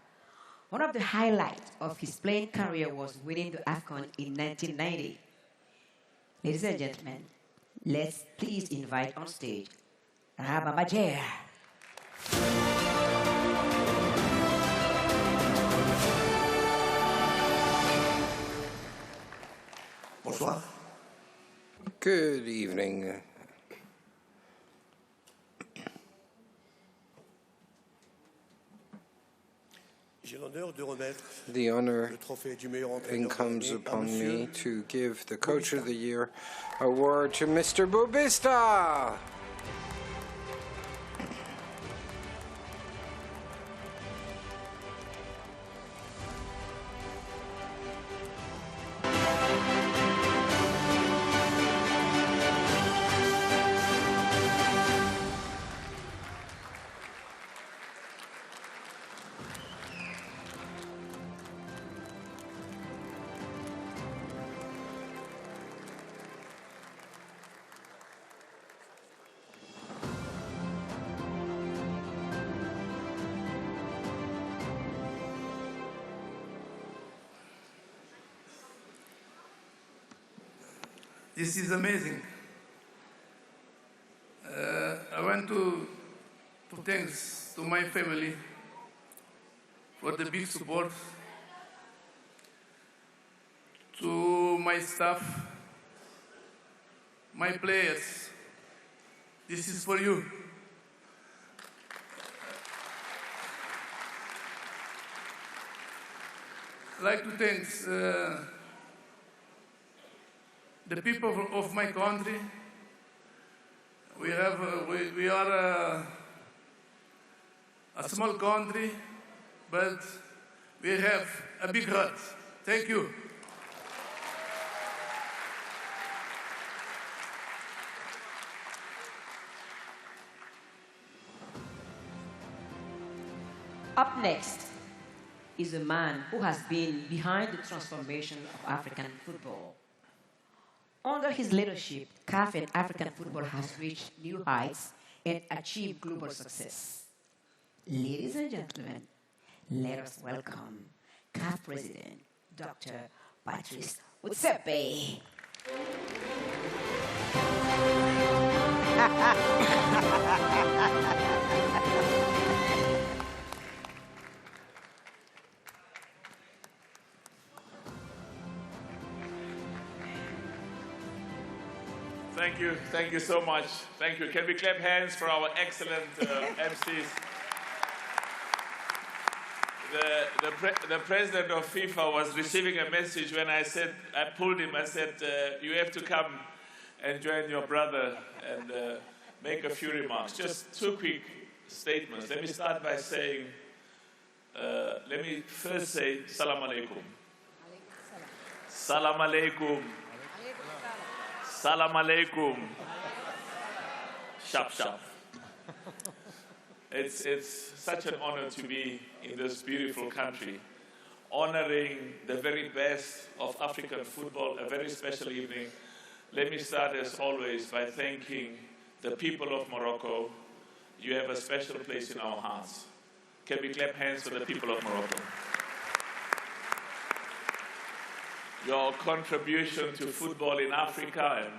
One of the highlights of his playing career was winning the AFCON in 1990. Ladies and gentlemen, let's please invite on stage Raba Majer. Bonsoir. Good evening. The honor incomes upon me to give the Coach of the Year award to Mr. Bubista. This is amazing. I want to thanks to my family for the big support, to my staff, my players. This is for you. I'd like to thank the people of my country. We are a small country, but we have a big heart. Thank you. Up next is a man who has been behind the transformation of African football. Under his leadership, CAF and African football has reached new heights and achieved global success. Ladies and gentlemen, let us welcome CAF President, Dr. Patrice Motsepe. Thank you so much. Thank you. Can we clap hands for our excellent MCs? The president of FIFA was receiving a message when I pulled him, I said, you have to come and join your brother and make a few remarks. Just two quick statements. Let me start by saying, let me first say, Salam Alaikum. Salam Alaikum. Salam Alaikum. Shap shap. It's such an honor to be in this beautiful country, honoring the very best of African football, a very special evening. Let me start, as always, by thanking the people of Morocco. You have a special place in our hearts. Can we clap hands for the people of Morocco? Your contribution to football in Africa, and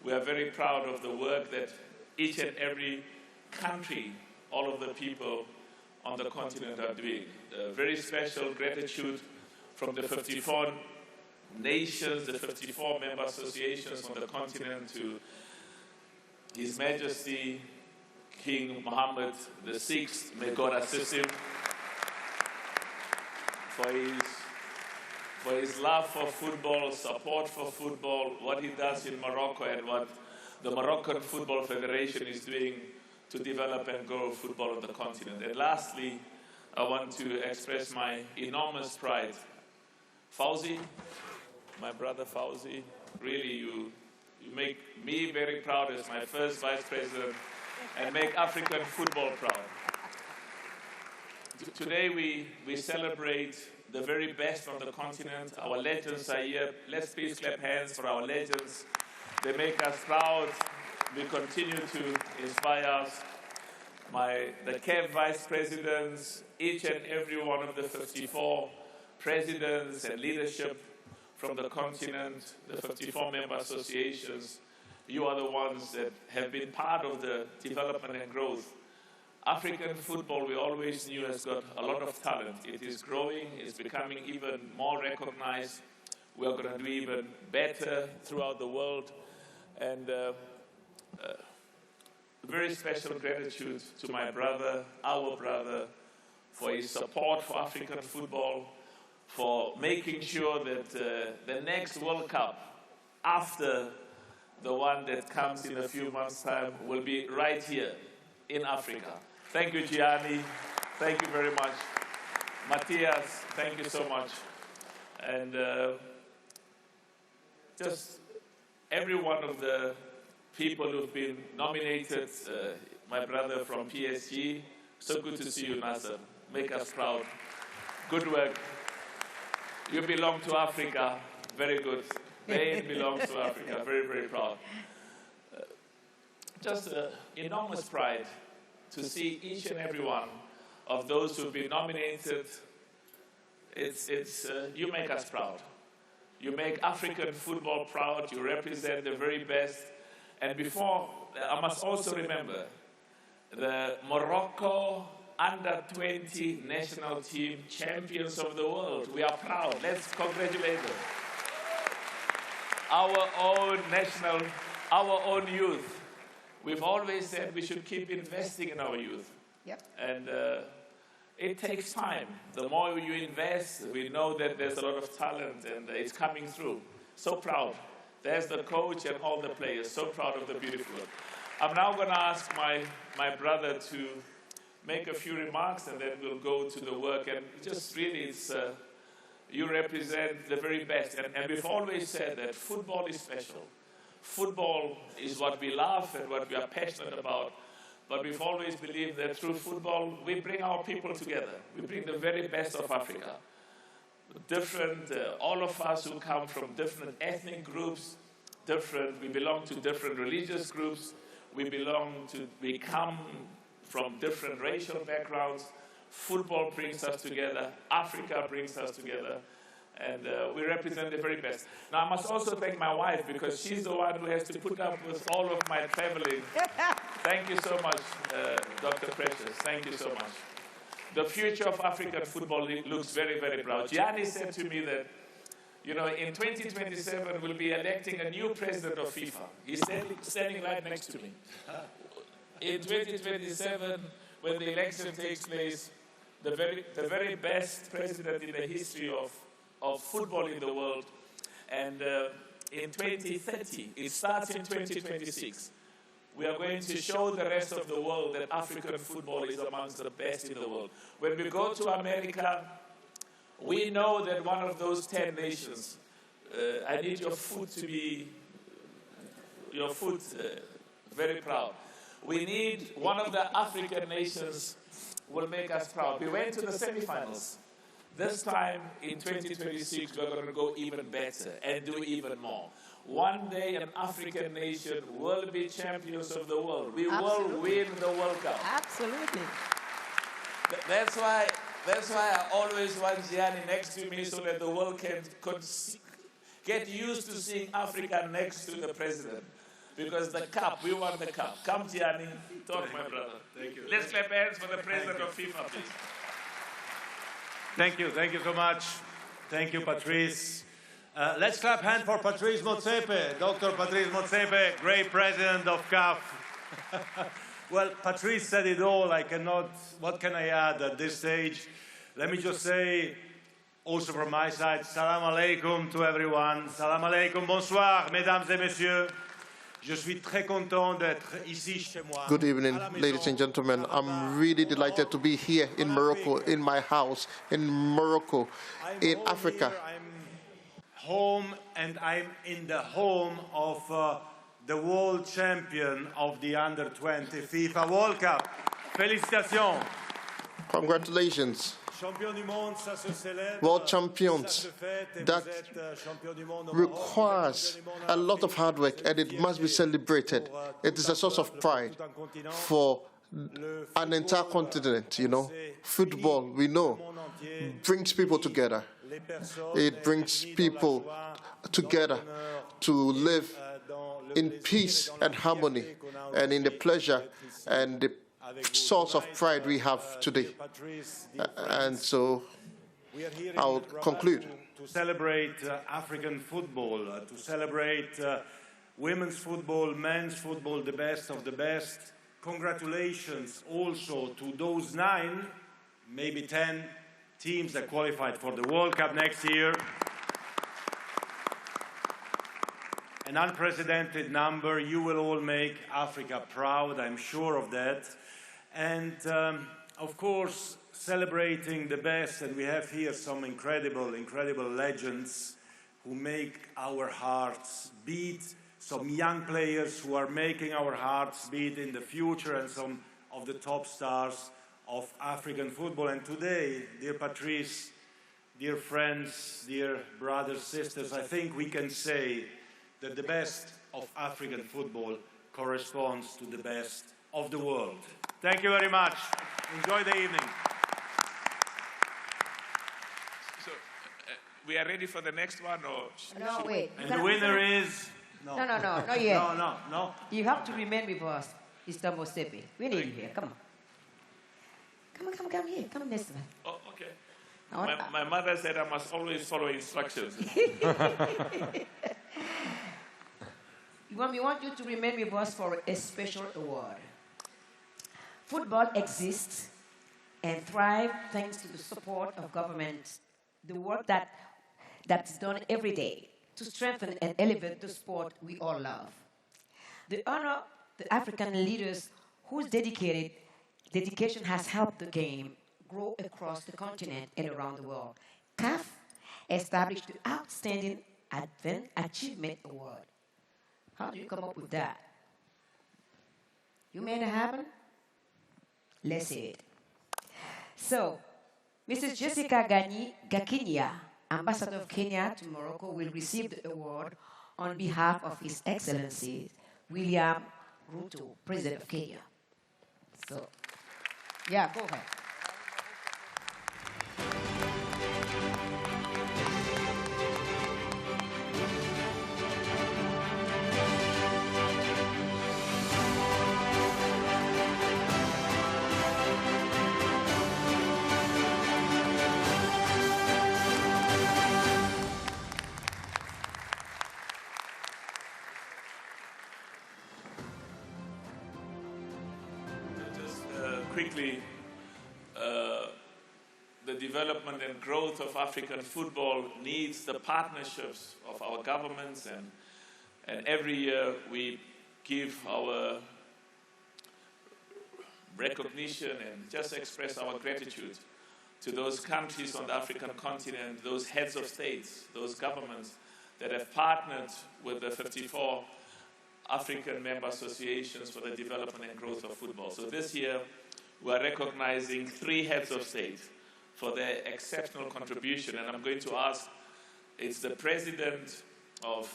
we are very proud of the work that each and every country, all of the people on the continent are doing. A very special gratitude from the 54 nations, the 54 member associations on the continent, to His Majesty King Mohammed VI. May God assist him for his love for football, support for football, what he does in Morocco, and what the Moroccan Football Federation is doing to develop and grow football on the continent. And lastly, I want to express my enormous pride. Fauzi, my brother Fauzi, really you make me very proud as my first vice president and make African football proud. Today we celebrate the very best on the continent. Our legends are here. Let's please clap hands for our legends. They make us proud. We continue to inspire us. The CAF vice presidents, each and every one of the 54 presidents and leadership from the continent, the 54 member associations, you are the ones that have been part of the development and growth. African football, we always knew, has got a lot of talent. It is growing, it's becoming even more recognized. We are going to do even better throughout the world. And very special gratitude to my brother, our brother, for his support for African football, for making sure that the next World Cup, after the one that comes in a few months' time, will be right here in Africa. Thank you, Gianni. Thank you very much. Matthias, thank you so much. And just every one of the people who've been nominated, my brother from PSG, so good to see you, Nasser. Make us proud. Good work. You belong to Africa. Very good. Spain belongs to Africa. Very, very proud. Just enormous pride to see each and every one of those who've been nominated. You make us proud. You make African football proud. You represent the very best. And before, I must also remember the Morocco under-20 national team, champions of the world. We are proud. Let's congratulate them. Our own youth. We've always said we should keep investing in our youth. Yep. And it takes time. The more you invest, we know that there's a lot of talent and it's coming through. So proud. There's the coach and all the players. So proud of the beautiful work. I'm now going to ask my brother to make a few remarks and then we'll go to the work. And just really, you represent the very best. And we've always said that football is special. Football is what we love and what we are passionate about. But we've always believed that through football, we bring our people together. We bring the very best of Africa. All of us who come from different ethnic groups, we belong to different religious groups, we come from different racial backgrounds. Football brings us together, Africa brings us together, and we represent the very best. Now, I must also thank my wife, because she's the one who has to put up with all of my traveling. Thank you so much, Dr. Precious. Thank you so much. The future of African football looks very, very bright. Gianni said to me that, in 2027, we'll be electing a new president of FIFA. He's standing right next to me. In 2027, when the election takes place, the very best president in the history of football in the world. And in 2030, it starts in 2026. We are going to show the rest of the world that African football is amongst the best in the world. When we go to America, we know that one of those 10 nations, I need your foot to be, very proud. We need one of the African nations will make us proud. We went to the semifinals. This time in 2026, we're going to go even better and do even more. One day, an African nation will be champions of the world. We will win the World Cup. Absolutely. That's why I always want Gianni next to me so that the world can get used to seeing Africa next to the president. Because the cup, we want the cup. Come, Gianni. Talk, my brother. Thank you. Let's clap hands for the president of FIFA, please. Thank you so much. Thank you, Patrice. Let's clap hands for Patrice Motsepe, Dr. Patrice Motsepe, great president of CAF. Well, Patrice said it all. What can I add at this stage? Let me just say, also from my side, salam alaikum to everyone. Salam alaikum, bonsoir, mesdames et messieurs. Je suis très content d'être ici chez moi. Good evening, ladies and gentlemen. I'm really delighted to be here in Morocco, in my house, in Morocco, in Africa. I'm home, and I'm in the home of the world champion of the Under-20 FIFA World Cup. Félicitations. Congratulations. World champions. That requires a lot of hard work, and it must be celebrated. It is a source of pride for an entire continent, you know. Football, we know, brings people together. It brings people together to live in peace and harmony and in the pleasure and the source of pride we have today. And so I'll conclude. To celebrate African football, to celebrate women's football, men's football, the best of the best. Congratulations also to those 9, maybe 10 teams that qualified for the World Cup next year. An unprecedented number. You will all make Africa proud, I'm sure of that. And of course, celebrating the best, and we have here some incredible legends who make our hearts beat, some young players who are making our hearts beat in the future, and some of the top stars of African football. And today, dear Patrice, dear friends, dear brothers, sisters, I think we can say that the best of African football corresponds to the best of the world. Thank you very much. Enjoy the evening. So, we are ready for the next one, or? No, wait. And the winner is? No, not yet. No. You have to remain with us, Mr. Mosepe. We need you here. Come on. Come here. Come this way. Oh, okay. My mother said I must always follow instructions. We want you to remain with us for a special award. Football exists and thrives thanks to the support of government, the work that's done every day to strengthen and elevate the sport we all love. The honor the African leaders whose dedication has helped the game grow across the continent and around the world. CAF established the Outstanding Achievement Award. How do you come up with that? You made it happen? Let's see it. So, Mrs. Jessica Gakinya, Ambassador of Kenya to Morocco, will receive the award on behalf of His Excellency William Ruto, President of Kenya. So, yeah, go ahead. Quickly, the development and growth of African football needs the partnerships of our governments, and every year we give our recognition and just express our gratitude to those countries on the African continent, those heads of states, those governments that have partnered with the 54 African member associations for the development and growth of football. So this year, we are recognizing 3 heads of state for their exceptional contribution. And I'm going to ask, it's the president of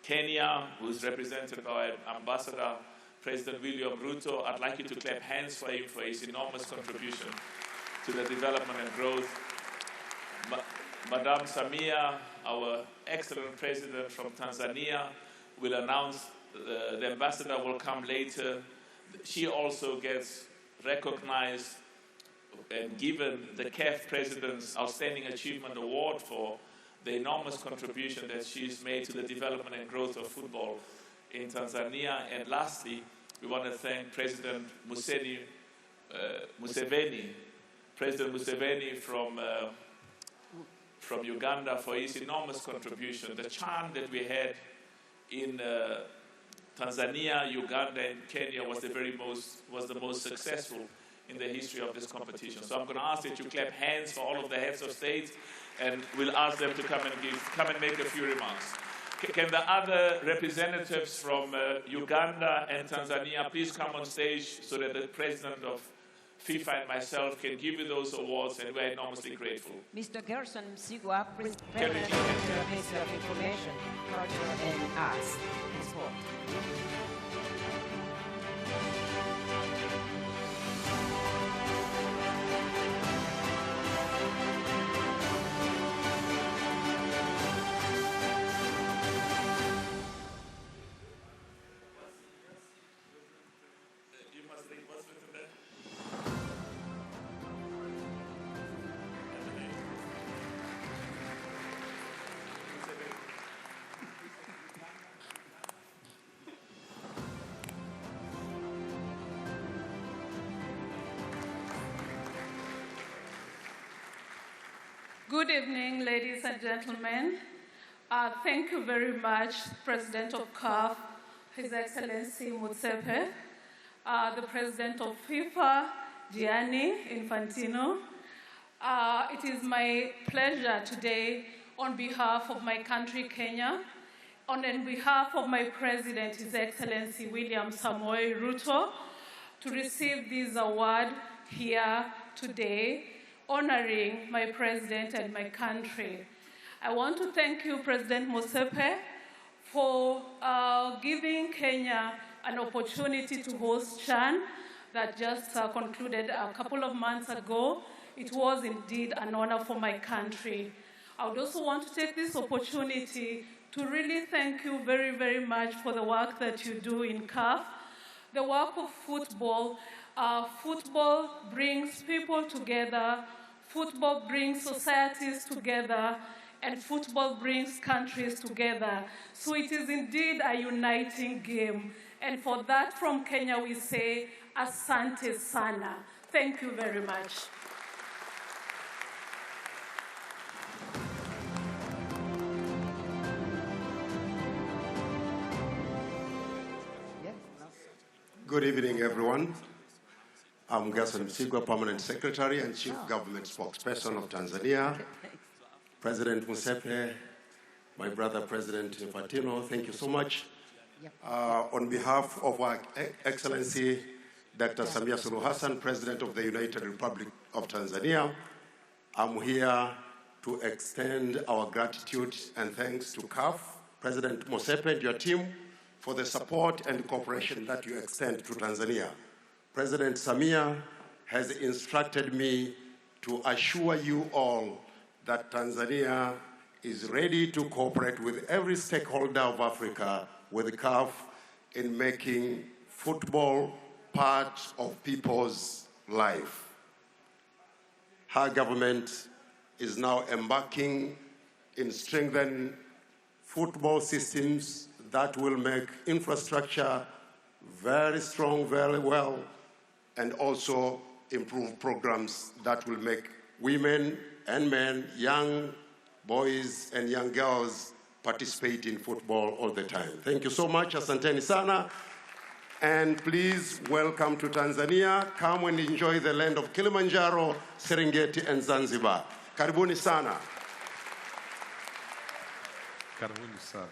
Kenya, who's represented by Ambassador President William Ruto. I'd like you to clap hands for him for his enormous contribution to the development and growth. Madame Samia, our excellent president from Tanzania, will announce, the ambassador will come later. She also gets recognized and given the CAF President's Outstanding Achievement Award for the enormous contribution that she's made to the development and growth of football in Tanzania. And lastly, we want to thank President Museveni from Uganda for his enormous contribution. The chant that we had in Tanzania, Uganda, and Kenya was the most successful in the history of this competition. So I'm going to ask that you clap hands for all of the heads of state, and we'll ask them to come and make a few remarks. Can the other representatives from Uganda and Tanzania please come on stage so that the president of FIFA and myself can give you those awards, and we're enormously grateful. Mr. Gerson Msigwa, President of the Ministry of Information, Culture and Arts and Sport. Good evening, ladies and gentlemen. Thank you very much, President of CAF, His Excellency Motsepe, the President of FIFA, Gianni Infantino. It is my pleasure today, on behalf of my country, Kenya, on behalf of my President, His Excellency William Samoei Ruto, to receive this award here today, honoring my president and my country. I want to thank you, President Motsepe, for giving Kenya an opportunity to host CHAN that just concluded a couple of months ago. It was indeed an honor for my country. I would also want to take this opportunity to really thank you very, very much for the work that you do in CAF. The work of football. Football brings people together, football brings societies together, and football brings countries together. So it is indeed a uniting game. And for that, from Kenya, we say, Asante Sana. Thank you very much. Good evening, everyone. I'm Gerson Msigwa, Permanent Secretary and Chief Government Spokesperson of Tanzania. President Motsepe, my brother President Infantino, thank you so much. On behalf of our Excellency Dr. Samia Suluhu Hassan, President of the United Republic of Tanzania, I'm here to extend our gratitude and thanks to CAF, President Motsepe and your team, for the support and cooperation that you extend to Tanzania. President Samia has instructed me to assure you all that Tanzania is ready to cooperate with every stakeholder of Africa, with CAF, in making football part of people's life. Her government is now embarking in strengthening football systems that will make infrastructure very strong, very well, and also improve programs that will make women and men, young boys and young girls participate in football all the time. Thank you so much, asanteni sana. And please welcome to Tanzania. Come and enjoy the land of Kilimanjaro, Serengeti, and Zanzibar. Karibuni sana. Karibuni sana.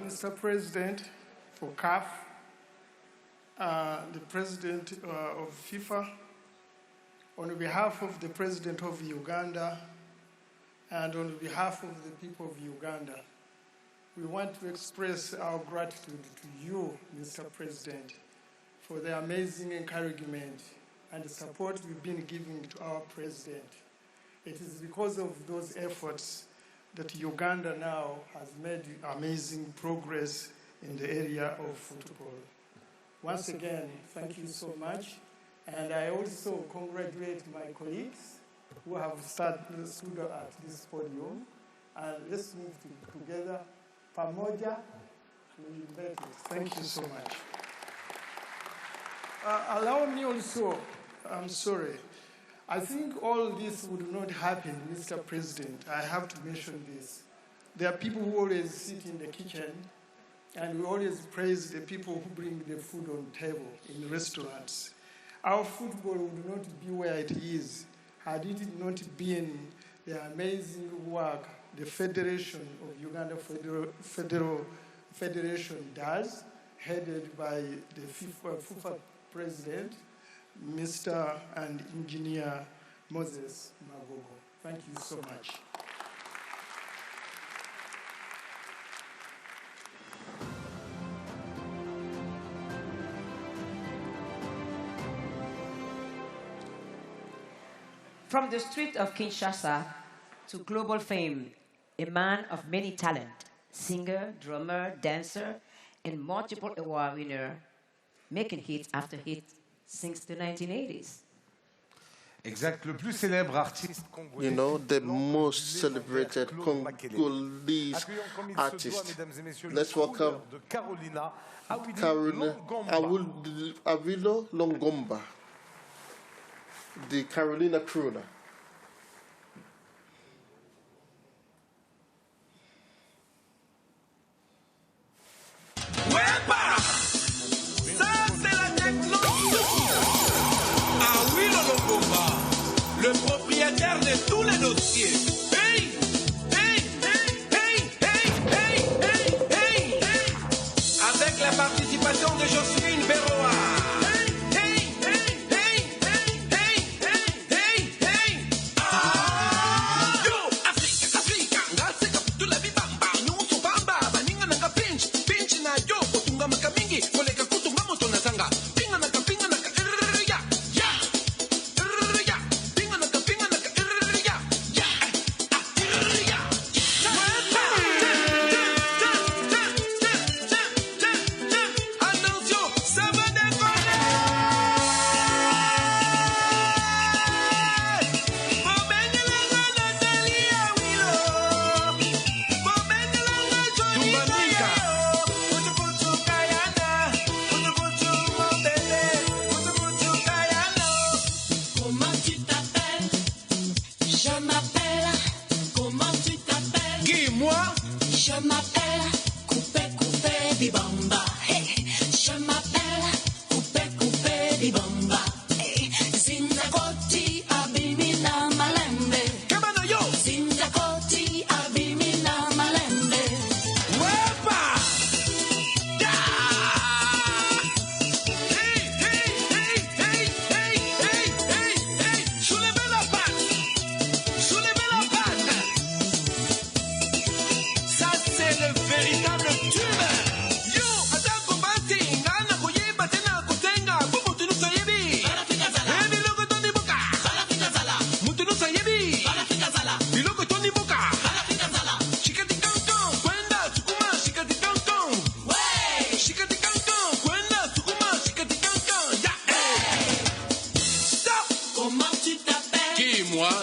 Mr. President for CAF, the President of FIFA, on behalf of the President of Uganda, and on behalf of the people of Uganda, we want to express our gratitude to you, Mr. President, for the amazing encouragement and the support we've been giving to our President. It is because of those efforts that Uganda now has made amazing progress in the area of football. Once again, thank you so much. And I also congratulate my colleagues who have stood at this podium. And let's move together. Pamoja, thank you so much. Allow me also, I'm sorry. I think all this would not happen, Mr. President. I have to mention this. There are people who always sit in the kitchen, and we always praise the people who bring the food on the table in restaurants. Our football would not be where it is had it not been the amazing work the Federation of Uganda Federal Federation does, headed by the FIFA President, Mr. and Engineer Moses Magogo. Thank you so much. From the street of Kinshasa to global fame, a man of many talent, singer, drummer, dancer, and multiple award winner, making hit after hit since the 1980s. Exact, le plus célèbre artiste congolais. You know, the most celebrated Congolese artist. Let's welcome Carolina Awilo Longomba, the Carolina crooner. Le propriétaire de tous les dossiers. Hey! Hey! Hey! Hey! Hey! Hey! Hey! Hey! Avec la participation de Jocelyne Berroa. Hey! Hey! Hey! Hey! Hey! Hey! Hey! Hey! Yo! Africa! Africa! Ngasika putula bibamba. Nusu bamba. Baninga nanga pinch. Pinch na yo. Kutunga makamingi. Koleka kutunga moto na sanga. Pinga naka.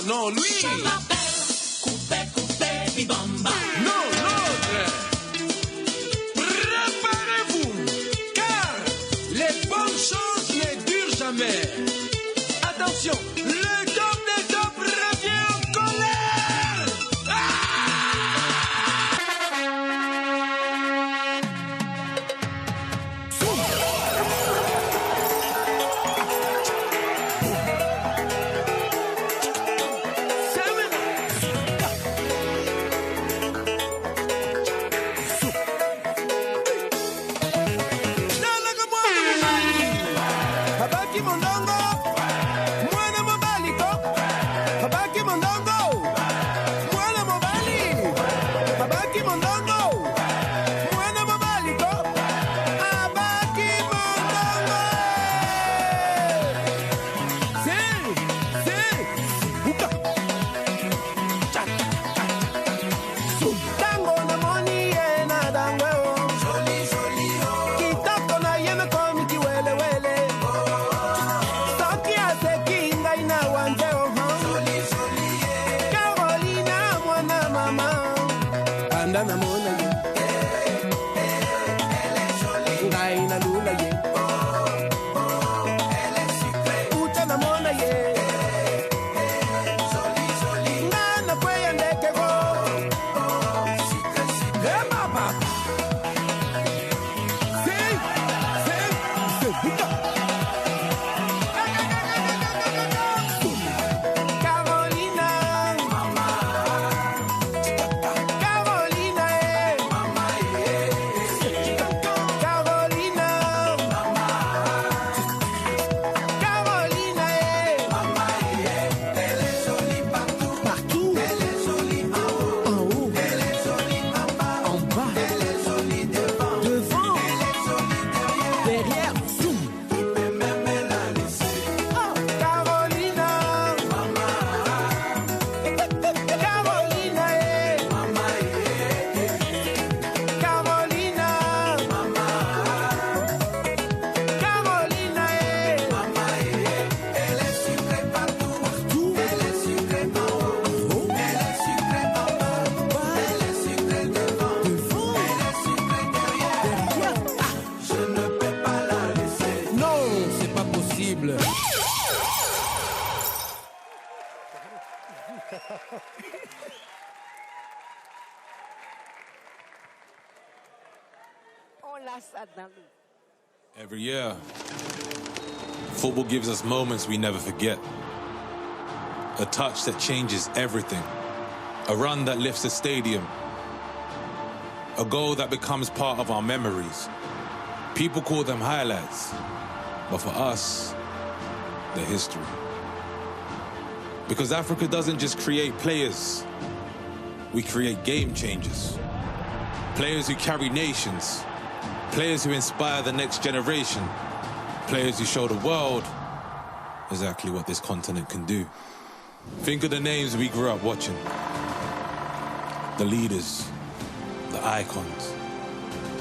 Non, lui. Je m'appelle Coupé, Coupé, Bibamba. Non, l'autre. Préparez-vous, car les bonnes choses ne durent jamais. Attention, le top des tops revient en colère. Every year, football gives us moments we never forget. A touch that changes everything. A run that lifts a stadium. A goal that becomes part of our memories. People call them highlights, but for us, they're history. Because Africa doesn't just create players, we create game changers. Players who carry nations. Players who inspire the next generation. Players who show the world exactly what this continent can do. Think of the names we grew up watching. The leaders, the icons,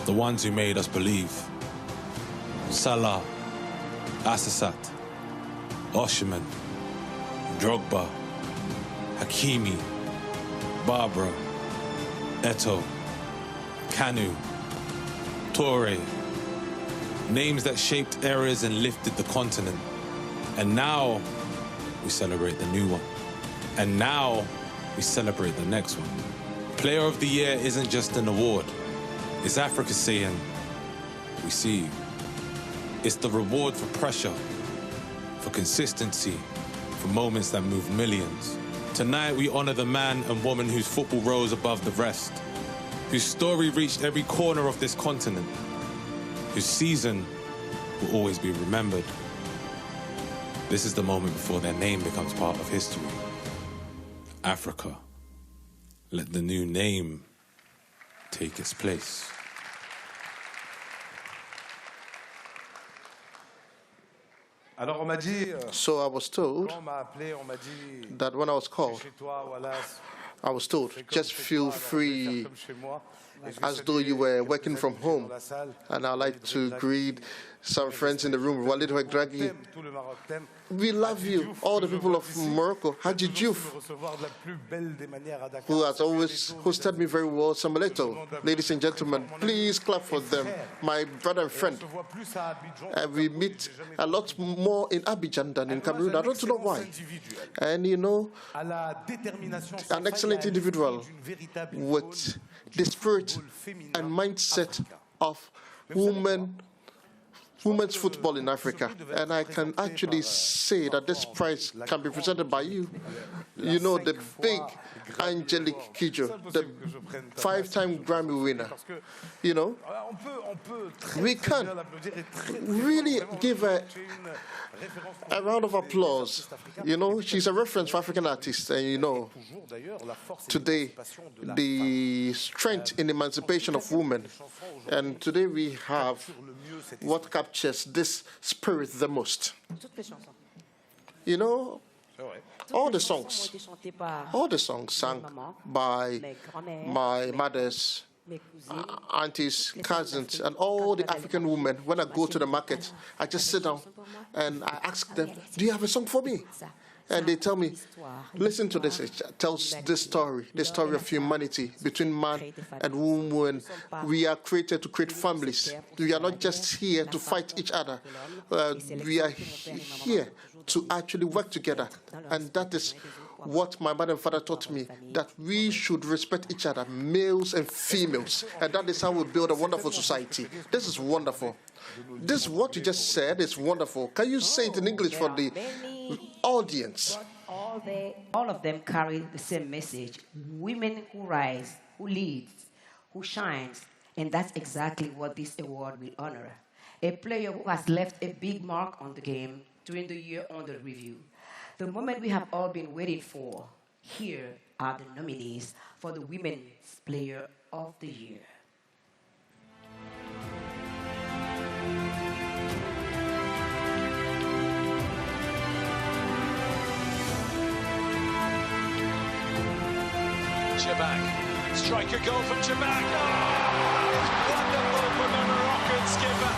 the ones who made us believe. Salah, Assasat, Osimhen, Drogba, Hakimi, Barbara, Eto'o, Kanu, Toure. Names that shaped eras and lifted the continent. And now we celebrate the new one. And now we celebrate the next one. Player of the Year isn't just an award. It's Africa saying, we see you. It's the reward for pressure, for consistency, for moments that move millions. Tonight we honor the man and woman whose football rose above the rest, whose story reached every corner of this continent, whose season will always be remembered. This is the moment before their name becomes part of history. Africa, let the new name take its place. So I was told that when I was called, I was told, just feel free as though you were working from home. And I'd like to greet some friends in the room. Walid Ouedraogo, we love you. All the people of Morocco. Haji Diouf, who has always hosted me very well. Samueleto, ladies and gentlemen, please clap for them. My brother and friend. And we meet a lot more in Abidjan than in Cameroon. I don't know why. And you know, an excellent individual with the spirit and mindset of women's football in Africa. And I can actually say that this prize can be presented by you. You know, the big Angelique Kidjo, the 5-time Grammy winner. You know, we can really give her a round of applause. You know, she's a reference for African artists. And you know, today, the strength in emancipation of women. And today we have what captures this spirit the most. You know, all the songs sung by my mothers, aunties, cousins, and all the African women. When I go to the market, I just sit down and I ask them, do you have a song for me? And they tell me, listen to this. It tells this story, the story of humanity between man and woman. We are created to create families. We are not just here to fight each other. We are here to actually work together. And that is what my mother and father taught me, that we should respect each other, males and females. And that is how we build a wonderful society. This is wonderful. This, what you just said, is wonderful. Can you say it in English for the audience? All of them carry the same message. Women who rise, who lead, who shines. And that's exactly what this award will honor. A player who has left a big mark on the game during the year under review. The moment we have all been waiting for. Here are the nominees for the Women's Player of the Year. Chebak. Striker goal from Chebak. Oh, wonderful from the Moroccan skipper.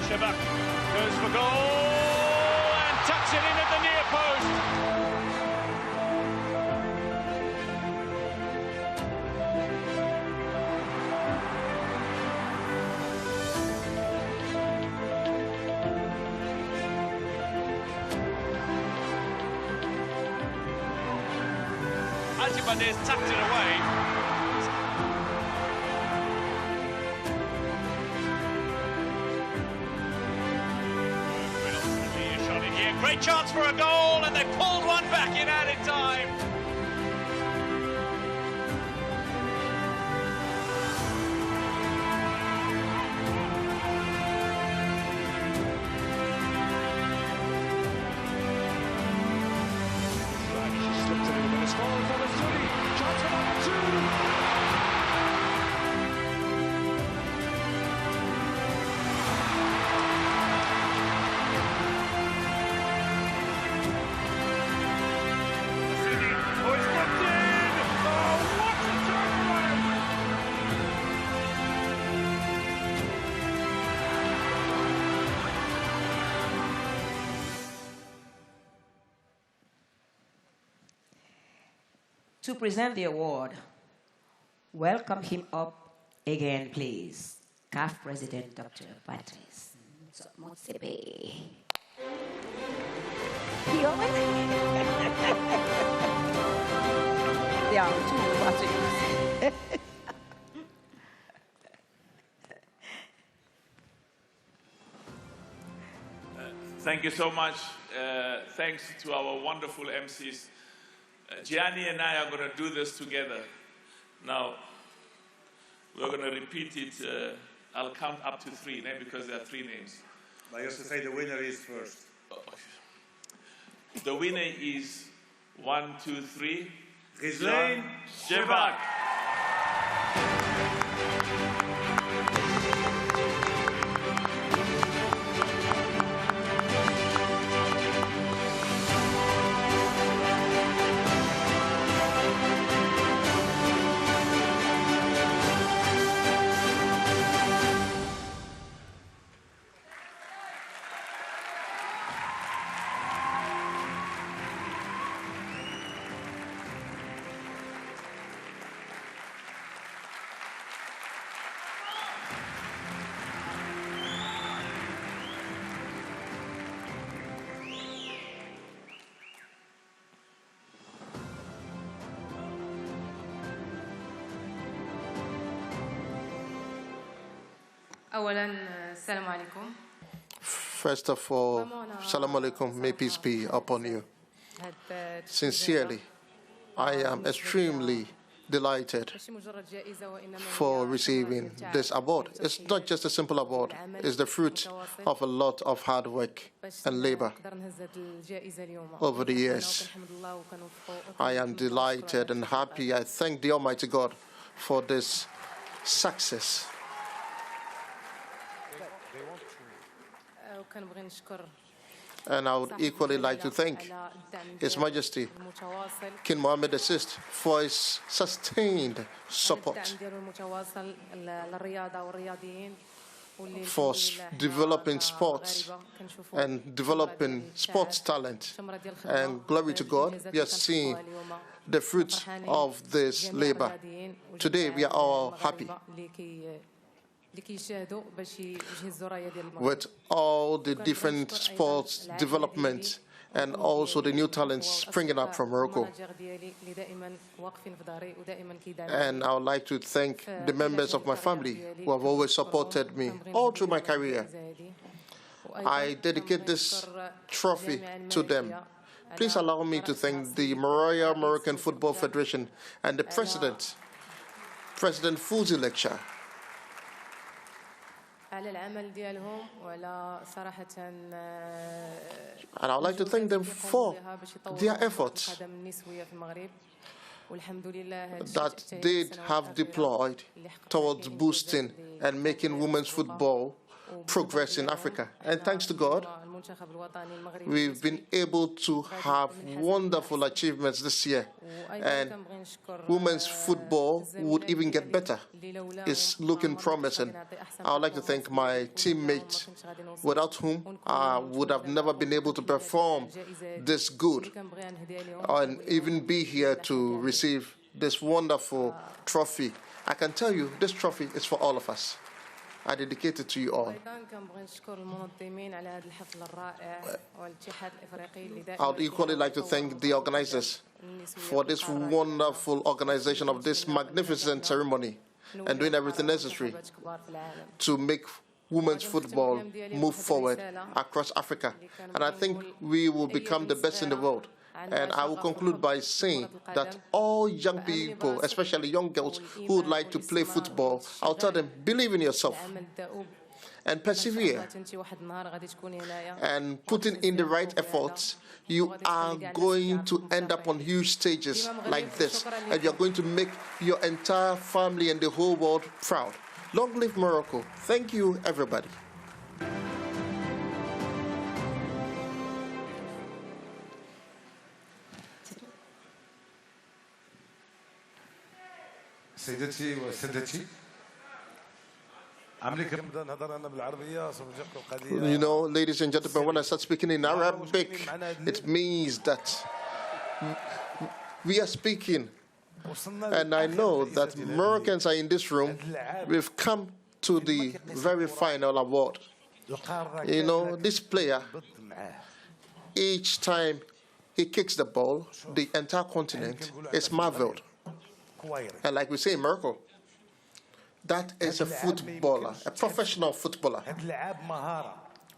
Chebak goes for goal and tucks it in at the near post. Fatih Banez tucked it away. Great chance for a goal, and they pulled one back in added time. Slipped it in, it's fallen for the Suri. Chance for number 2. To present the award, welcome him up again, please. CAF President Dr. Patrice Motsepe. There are two Patrice. Thank you so much. Thanks to our wonderful MCs. Gianni and I are going to do this together. Now, we're going to repeat it. I'll count up to 3, because there are 3 names. I used to say the winner is first. The winner is 1, 2, 3. Ghislaine Shevak. First of all, Salam alaikum, may peace be upon you. Sincerely, I am extremely delighted for receiving this award. It's not just a simple award, it's the fruit of a lot of hard work and labor over the years. I am delighted and happy. I thank the Almighty God for this success. And I would equally like to thank His Majesty King Mohammed VI for his sustained support for developing sports and developing sports talent. And glory to God, we are seeing the fruits of this labor. Today, we are all happy with all the different sports development and also the new talents springing up from Morocco. And I would like to thank the members of my family who have always supported me all through my career. I dedicate this trophy to them. Please allow me to thank the Royal Moroccan Football Federation and the President, President Fouzi Lecture. And I would like to thank them for their efforts that they have deployed towards boosting and making women's football progress in Africa. And thanks to God, we've been able to have wonderful achievements this year. And women's football would even get better. It's looking promising. I would like to thank my teammates, without whom I would have never been able to perform this good and even be here to receive this wonderful trophy. I can tell you, this trophy is for all of us. I dedicate it to you all. I would equally like to thank the organizers for this wonderful organization of this magnificent ceremony and doing everything necessary to make women's football move forward across Africa. And I think we will become the best in the world. And I will conclude by saying that all young people, especially young girls who would like to play football, I'll tell them, believe in yourself and persevere. And putting in the right efforts, you are going to end up on huge stages like this. And you're going to make your entire family and the whole world proud. Long live Morocco. Thank you, everybody. سيدتي وسادتي You know, ladies and gentlemen, when I start speaking in Arabic, it means that we are speaking. And I know that Moroccans are in this room. We've come to the very final award. You know, this player, each time he kicks the ball, the entire continent is marveled. And like we say in Morocco, that is a footballer, a professional footballer.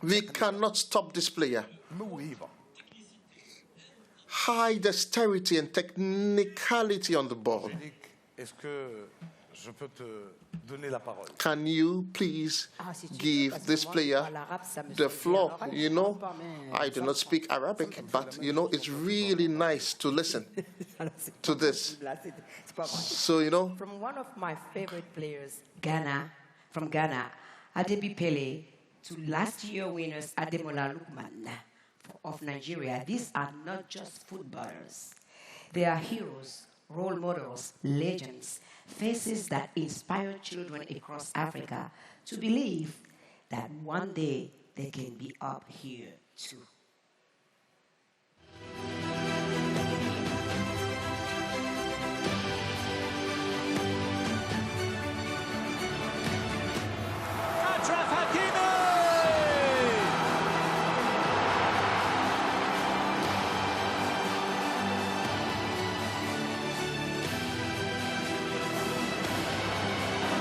We cannot stop this player. High dexterity and technicality on the ball. Can you please give this player the floor? You know, I do not speak Arabic, but you know, it's really nice to listen to this. So, you know. From one of my favorite players, from Ghana, Adebi Pele, to last year winners Ademola Lukman of Nigeria, these are not just footballers. They are heroes, role models, legends, faces that inspire children across Africa to believe that one day they can be up here too.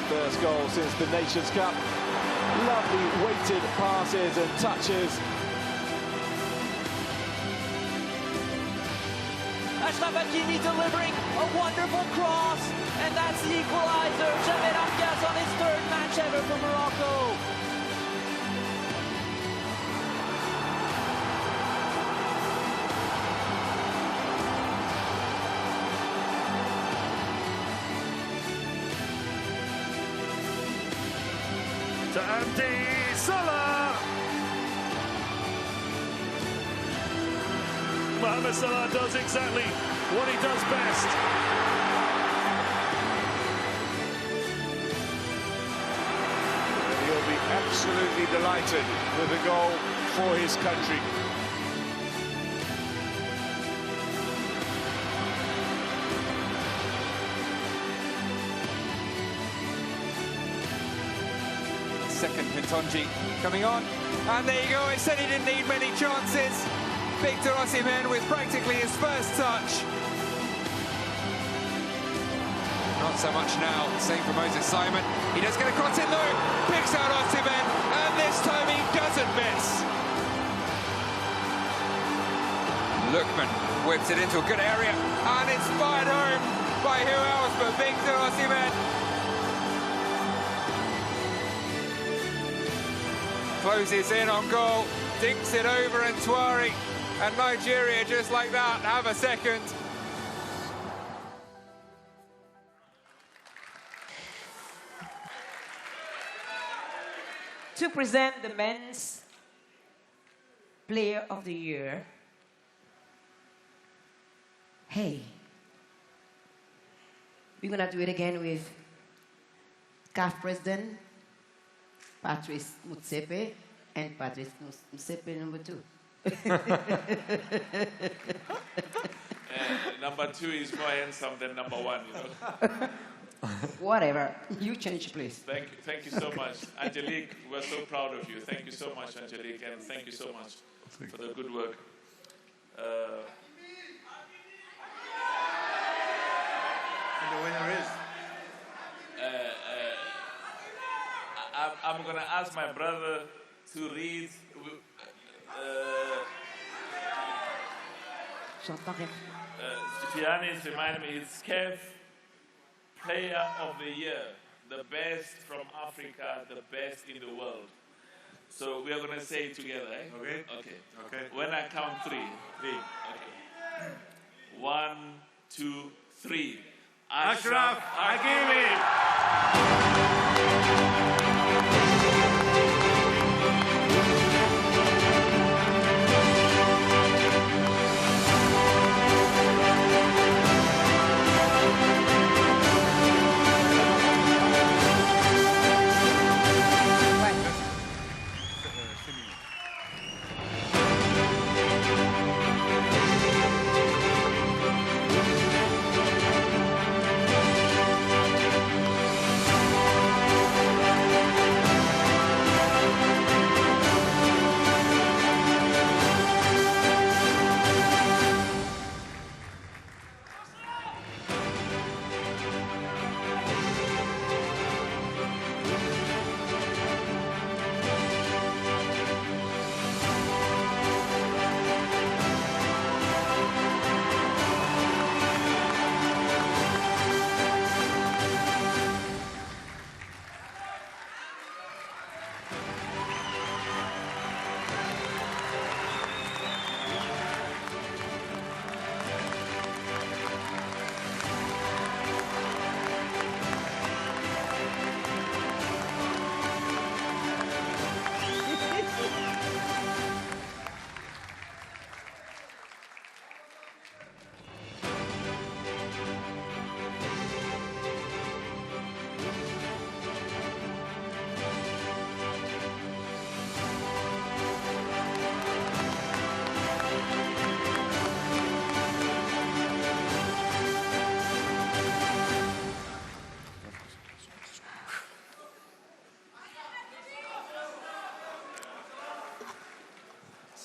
First goal since the Nations Cup. Lovely weighted passes and touches. Ashraf Hakimi delivering a wonderful cross, and that's the equalizer. Javier Amgas on his third match ever for Morocco. To Andy Salah. Mohamed Salah does exactly what he does best. He'll be absolutely delighted with the goal for his country. Second Pintonji coming on, and there you go. It said he didn't need many chances. Victor Osimhen with practically his first touch. Not so much now. Same for Moses Simon. He does get a cross in though. Picks out Osimhen, and this time he doesn't miss. Lookman whips it into a good area, and it's fired home by who else but Victor Osimhen. Closes in on goal, dinks it over and Ntwari, and Nigeria just like that have a second. To present the men's player of the year, hey, we're gonna do it again with CAF President Patrice Motsepe and Patrice Motsepe number 2. Number 2 is more handsome than number 1, you know. Whatever. You change, please. Thank you so much. Angelique, we're so proud of you. Thank you so much, Angelique, and thank you so much for the good work. ask my brother to read. Stipianis reminded me it's Kev, Player of the Year, the best from Africa, the best in the world. So we are going to say it together, eh? Okay. Okay. Okay. When I count three. Okay. 1, 2, 3. Ashraf Hakimi.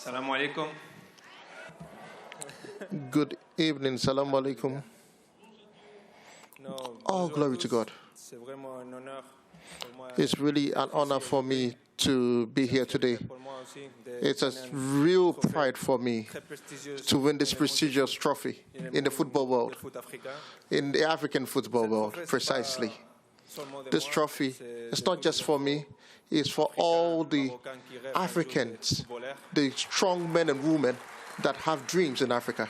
Assalamu alaikum. Good evening, salam alaikum. All glory to God. It's really an honor for me to be here today. It's a real pride for me to win this prestigious trophy in the football world, in the African football world, precisely. This trophy is not just for me, it's for all the Africans, the strong men and women that have dreams in Africa,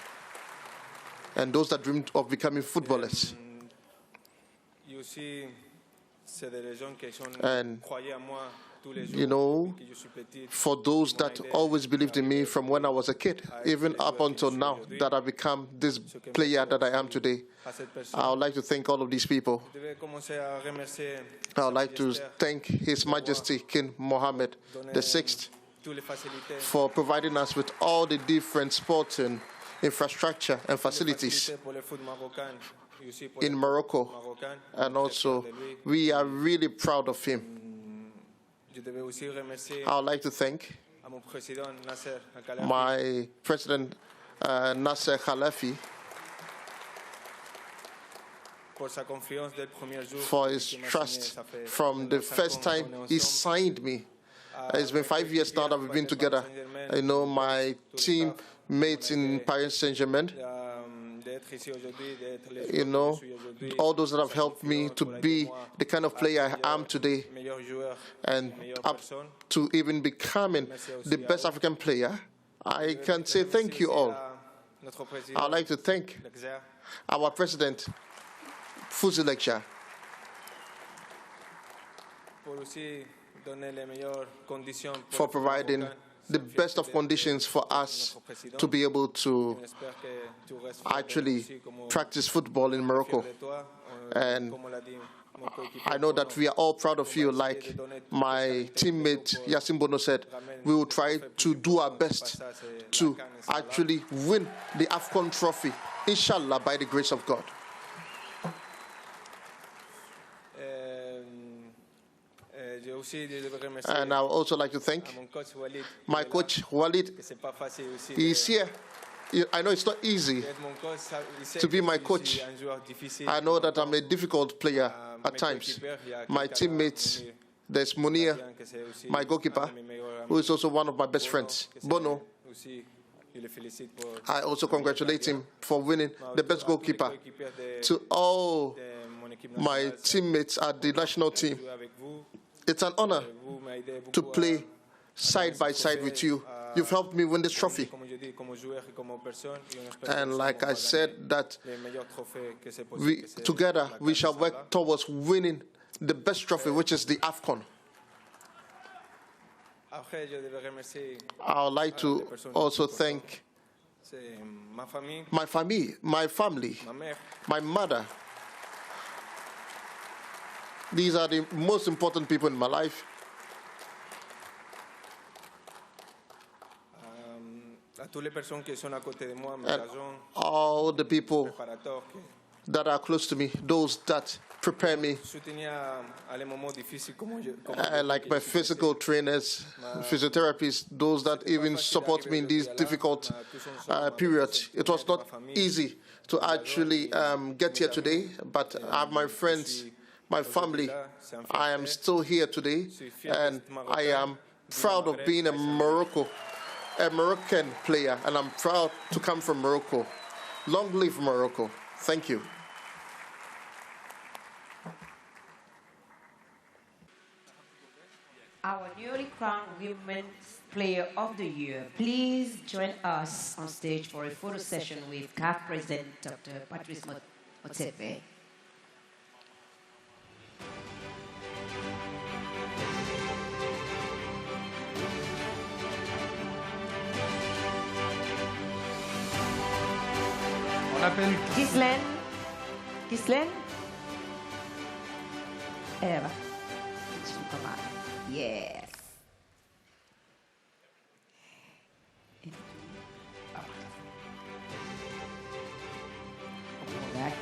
and those that dream of becoming footballers. And, you know, for those that always believed in me from when I was a kid, even up until now that I've become this player that I am today, I would like to thank all of these people. I would like to thank His Majesty King Mohammed VI for providing us with all the different sporting infrastructure and facilities in Morocco, and also we are really proud of him. I would like to thank my President Nasser Khalafi for his trust from the first time he signed me. It's been 5 years now that we've been together. I know my teammates in Paris Saint-Germain, you know, all those that have helped me to be the kind of player I am today, and up to even becoming the best African player, I can say thank you all. I'd like to thank our President, Fuzi Lekja, for providing the best of conditions for us to be able to actually practice football in Morocco. And I know that we are all proud of you. Like my teammate Yassin Bono said, we will try to do our best to actually win the AFCON trophy, inshallah, by the grace of God. And I would also like to thank my coach, Walid. He's here. I know it's not easy to be my coach. I know that I'm a difficult player at times. My teammates, There's Munir, my goalkeeper, who is also one of my best friends. Bono, I also congratulate him for winning the best goalkeeper. To all my teammates at the national team, it's an honor to play side by side with you. You've helped me win this trophy. And like I said, that together we shall work towards winning the best trophy, which is the AFCON. I would like to also thank my family, my mother. These are the most important people in my life. And all the people that are close to me, those that prepare me, like my physical trainers, physiotherapists, those that even support me in these difficult periods. It was not easy to actually get here today, but I have my friends, my family. I am still here today, and I am proud of being a Moroccan player, and I'm proud to come from Morocco. Long live Morocco. Thank you. Our newly crowned Women's Player of the Year. Please join us on stage for a photo session with CAF President Dr. Patrice Motsepe. On appelle Ghislaine. Ghislaine? Eva. Yes. Back.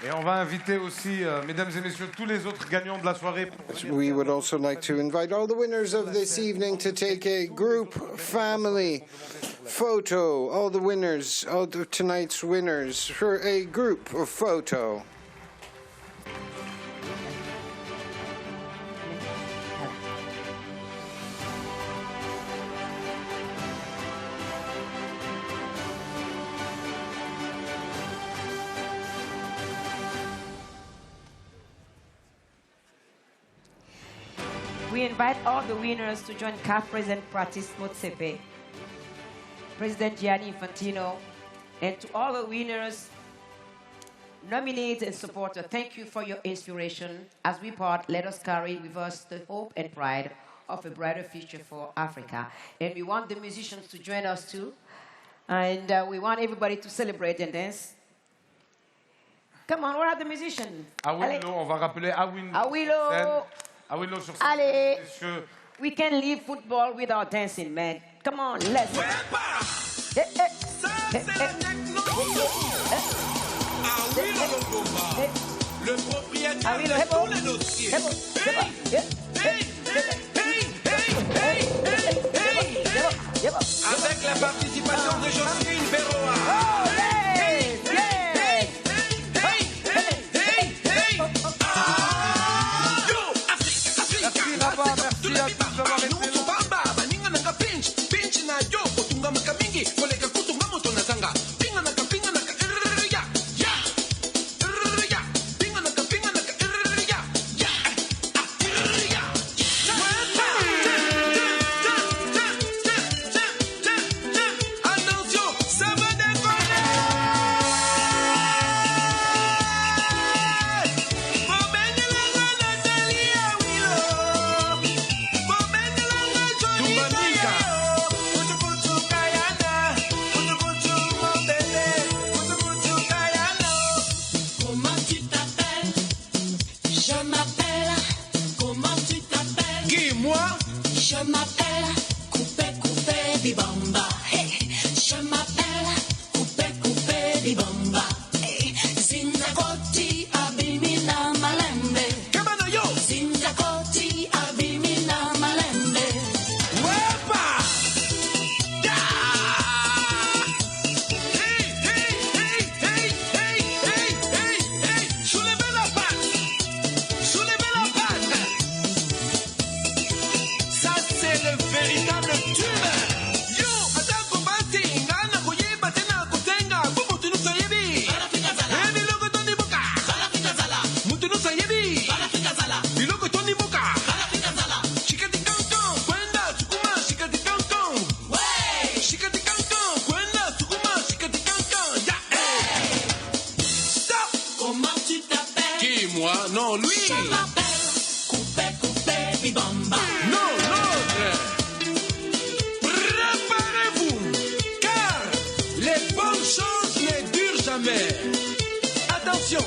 Et on va inviter aussi, mesdames et messieurs, tous les autres gagnants de la soirée. We would also like to invite all the winners of this evening to take a group family photo. All the winners, all of tonight's winners, for a group photo. We invite all the winners to join CAF President Patrice Motsepe, President Gianni Infantino, and to all the winners, nominees and supporters. Thank you for your inspiration. As we part, let us carry with us the hope and pride of a brighter future for Africa. And we want the musicians to join us too. And we want everybody to celebrate and dance. Come on, where are the musicians? Awilo, on va rappeler Awilo. Awilo. Awilo sur Allez, messieurs. we can leave football without dancing, man. Come on, let's. Le propriétaire de tous les dossiers. Avec la participation de Jocelyne Berroa. moi, non, lui. Je m'appelle Coupé, Coupé, Bibamba. Non, l'autre. Préparez-vous, car les bonnes choses ne durent jamais. Attention,